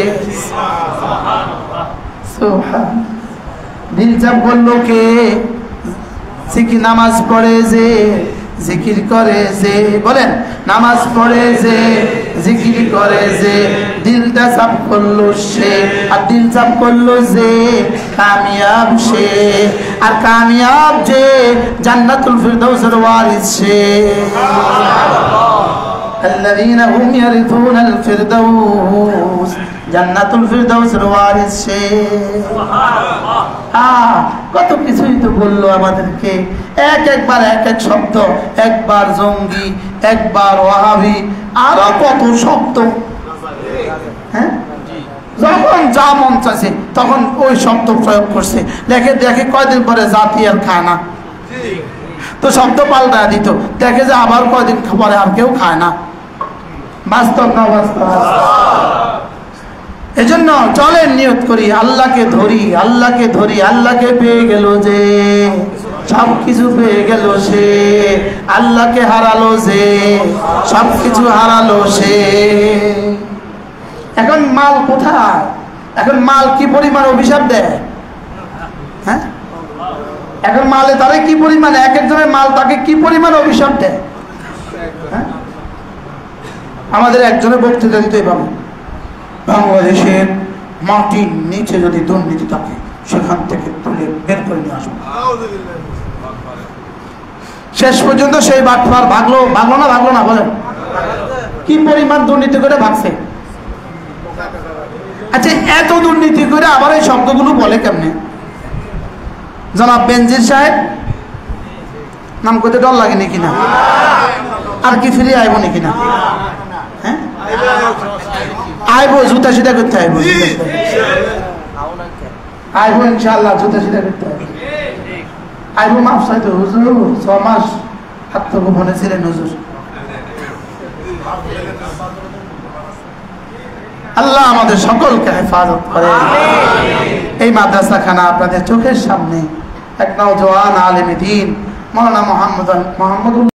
A: দিল চাপ করলো কে? জিকির নামাজ পড়ে যে, জিকির করে যে, বলেন নামাজ পড়ে যে, জিকির করে যে, দিলটা চাপ করলো সে, আর দিল চাপ করলো যে কামিয়াব সে। আর কামিয়াব যে জান্নাতুল ফিরদাউসের ওয়ারিস সে। الذين هم يرثون الفردوس জান্নাতুল ফিরদাউসের ওয়ারিস সে। কত কিছুই তো বললো আমাদেরকে, একবার এক এক শব্দ, একবার জঙ্গি, একবার ওয়াহাবি, আরো কত শব্দ। হ্যাঁ, যখন যা মন চাইছে তখন ওই শব্দ প্রয়োগ করছে। দেখে দেখে কয়দিন পরে জাতি আর খায় না, তো শব্দ পাল্টা দিত, দেখে যে আবার কয়দিন পরে আর কেউ খায় না। বাস্তব না বাস্তব? এজন্য চলেন নিয়ত করি, আল্লাহকে ধরি, আল্লাহকে ধরি, আল্লাহকে পেয়ে গেল যে সবকিছু পেয়ে গেল সে, আল্লাহকে হারালো যে সবকিছু হারালো সে। এখন মাল কোথায়? এখন মাল কি পরিমাণ অভিশাপ দেয়? হ্যাঁ, এখন মালে তারে কি পরিমাণ, এক একজনের মাল তাকে কি পরিমাণ অভিশাপ দেয়। হ্যাঁ, আমাদের একজনের বক্তৃতা দিতেই পাবো, বাংলাদেশের মাটির নিচে যদি দুর্নীতি থাকে সেখান থেকে তুলে বের করে নিয়ে আসবো। শেষ পর্যন্ত সেই বাটপার ভাগলো, ভাগলো না, ভাগলো না? বলেন কি পরিমাণ দুর্নীতি করে ভাগছে। আচ্ছা, এত দুর্নীতি করে আবার এই শব্দগুলো বলে কেমনে? জনাব বেনজির সাহেব নাম করতে ডর লাগে নাকি না? আর কি ফিরে আইব নাকি না? হ্যাঁ, আইবো, জুতা সিধা করতে আইবো, আইবো ইনশাআল্লাহ, জুতা সিধা করতে আইবো, আইবো। মাফ চাইতো হুজুর, 6 মাস আত্মগোপনে ছিলেন হুজুর। আল্লাহ আমাদের সকলকে হেফাজত করে। এই মাদ্রাসাখানা আপনাদের চোখের সামনে এক নওজোয়ান আলেম দ্বীন মাওলানা মোহাম্মদ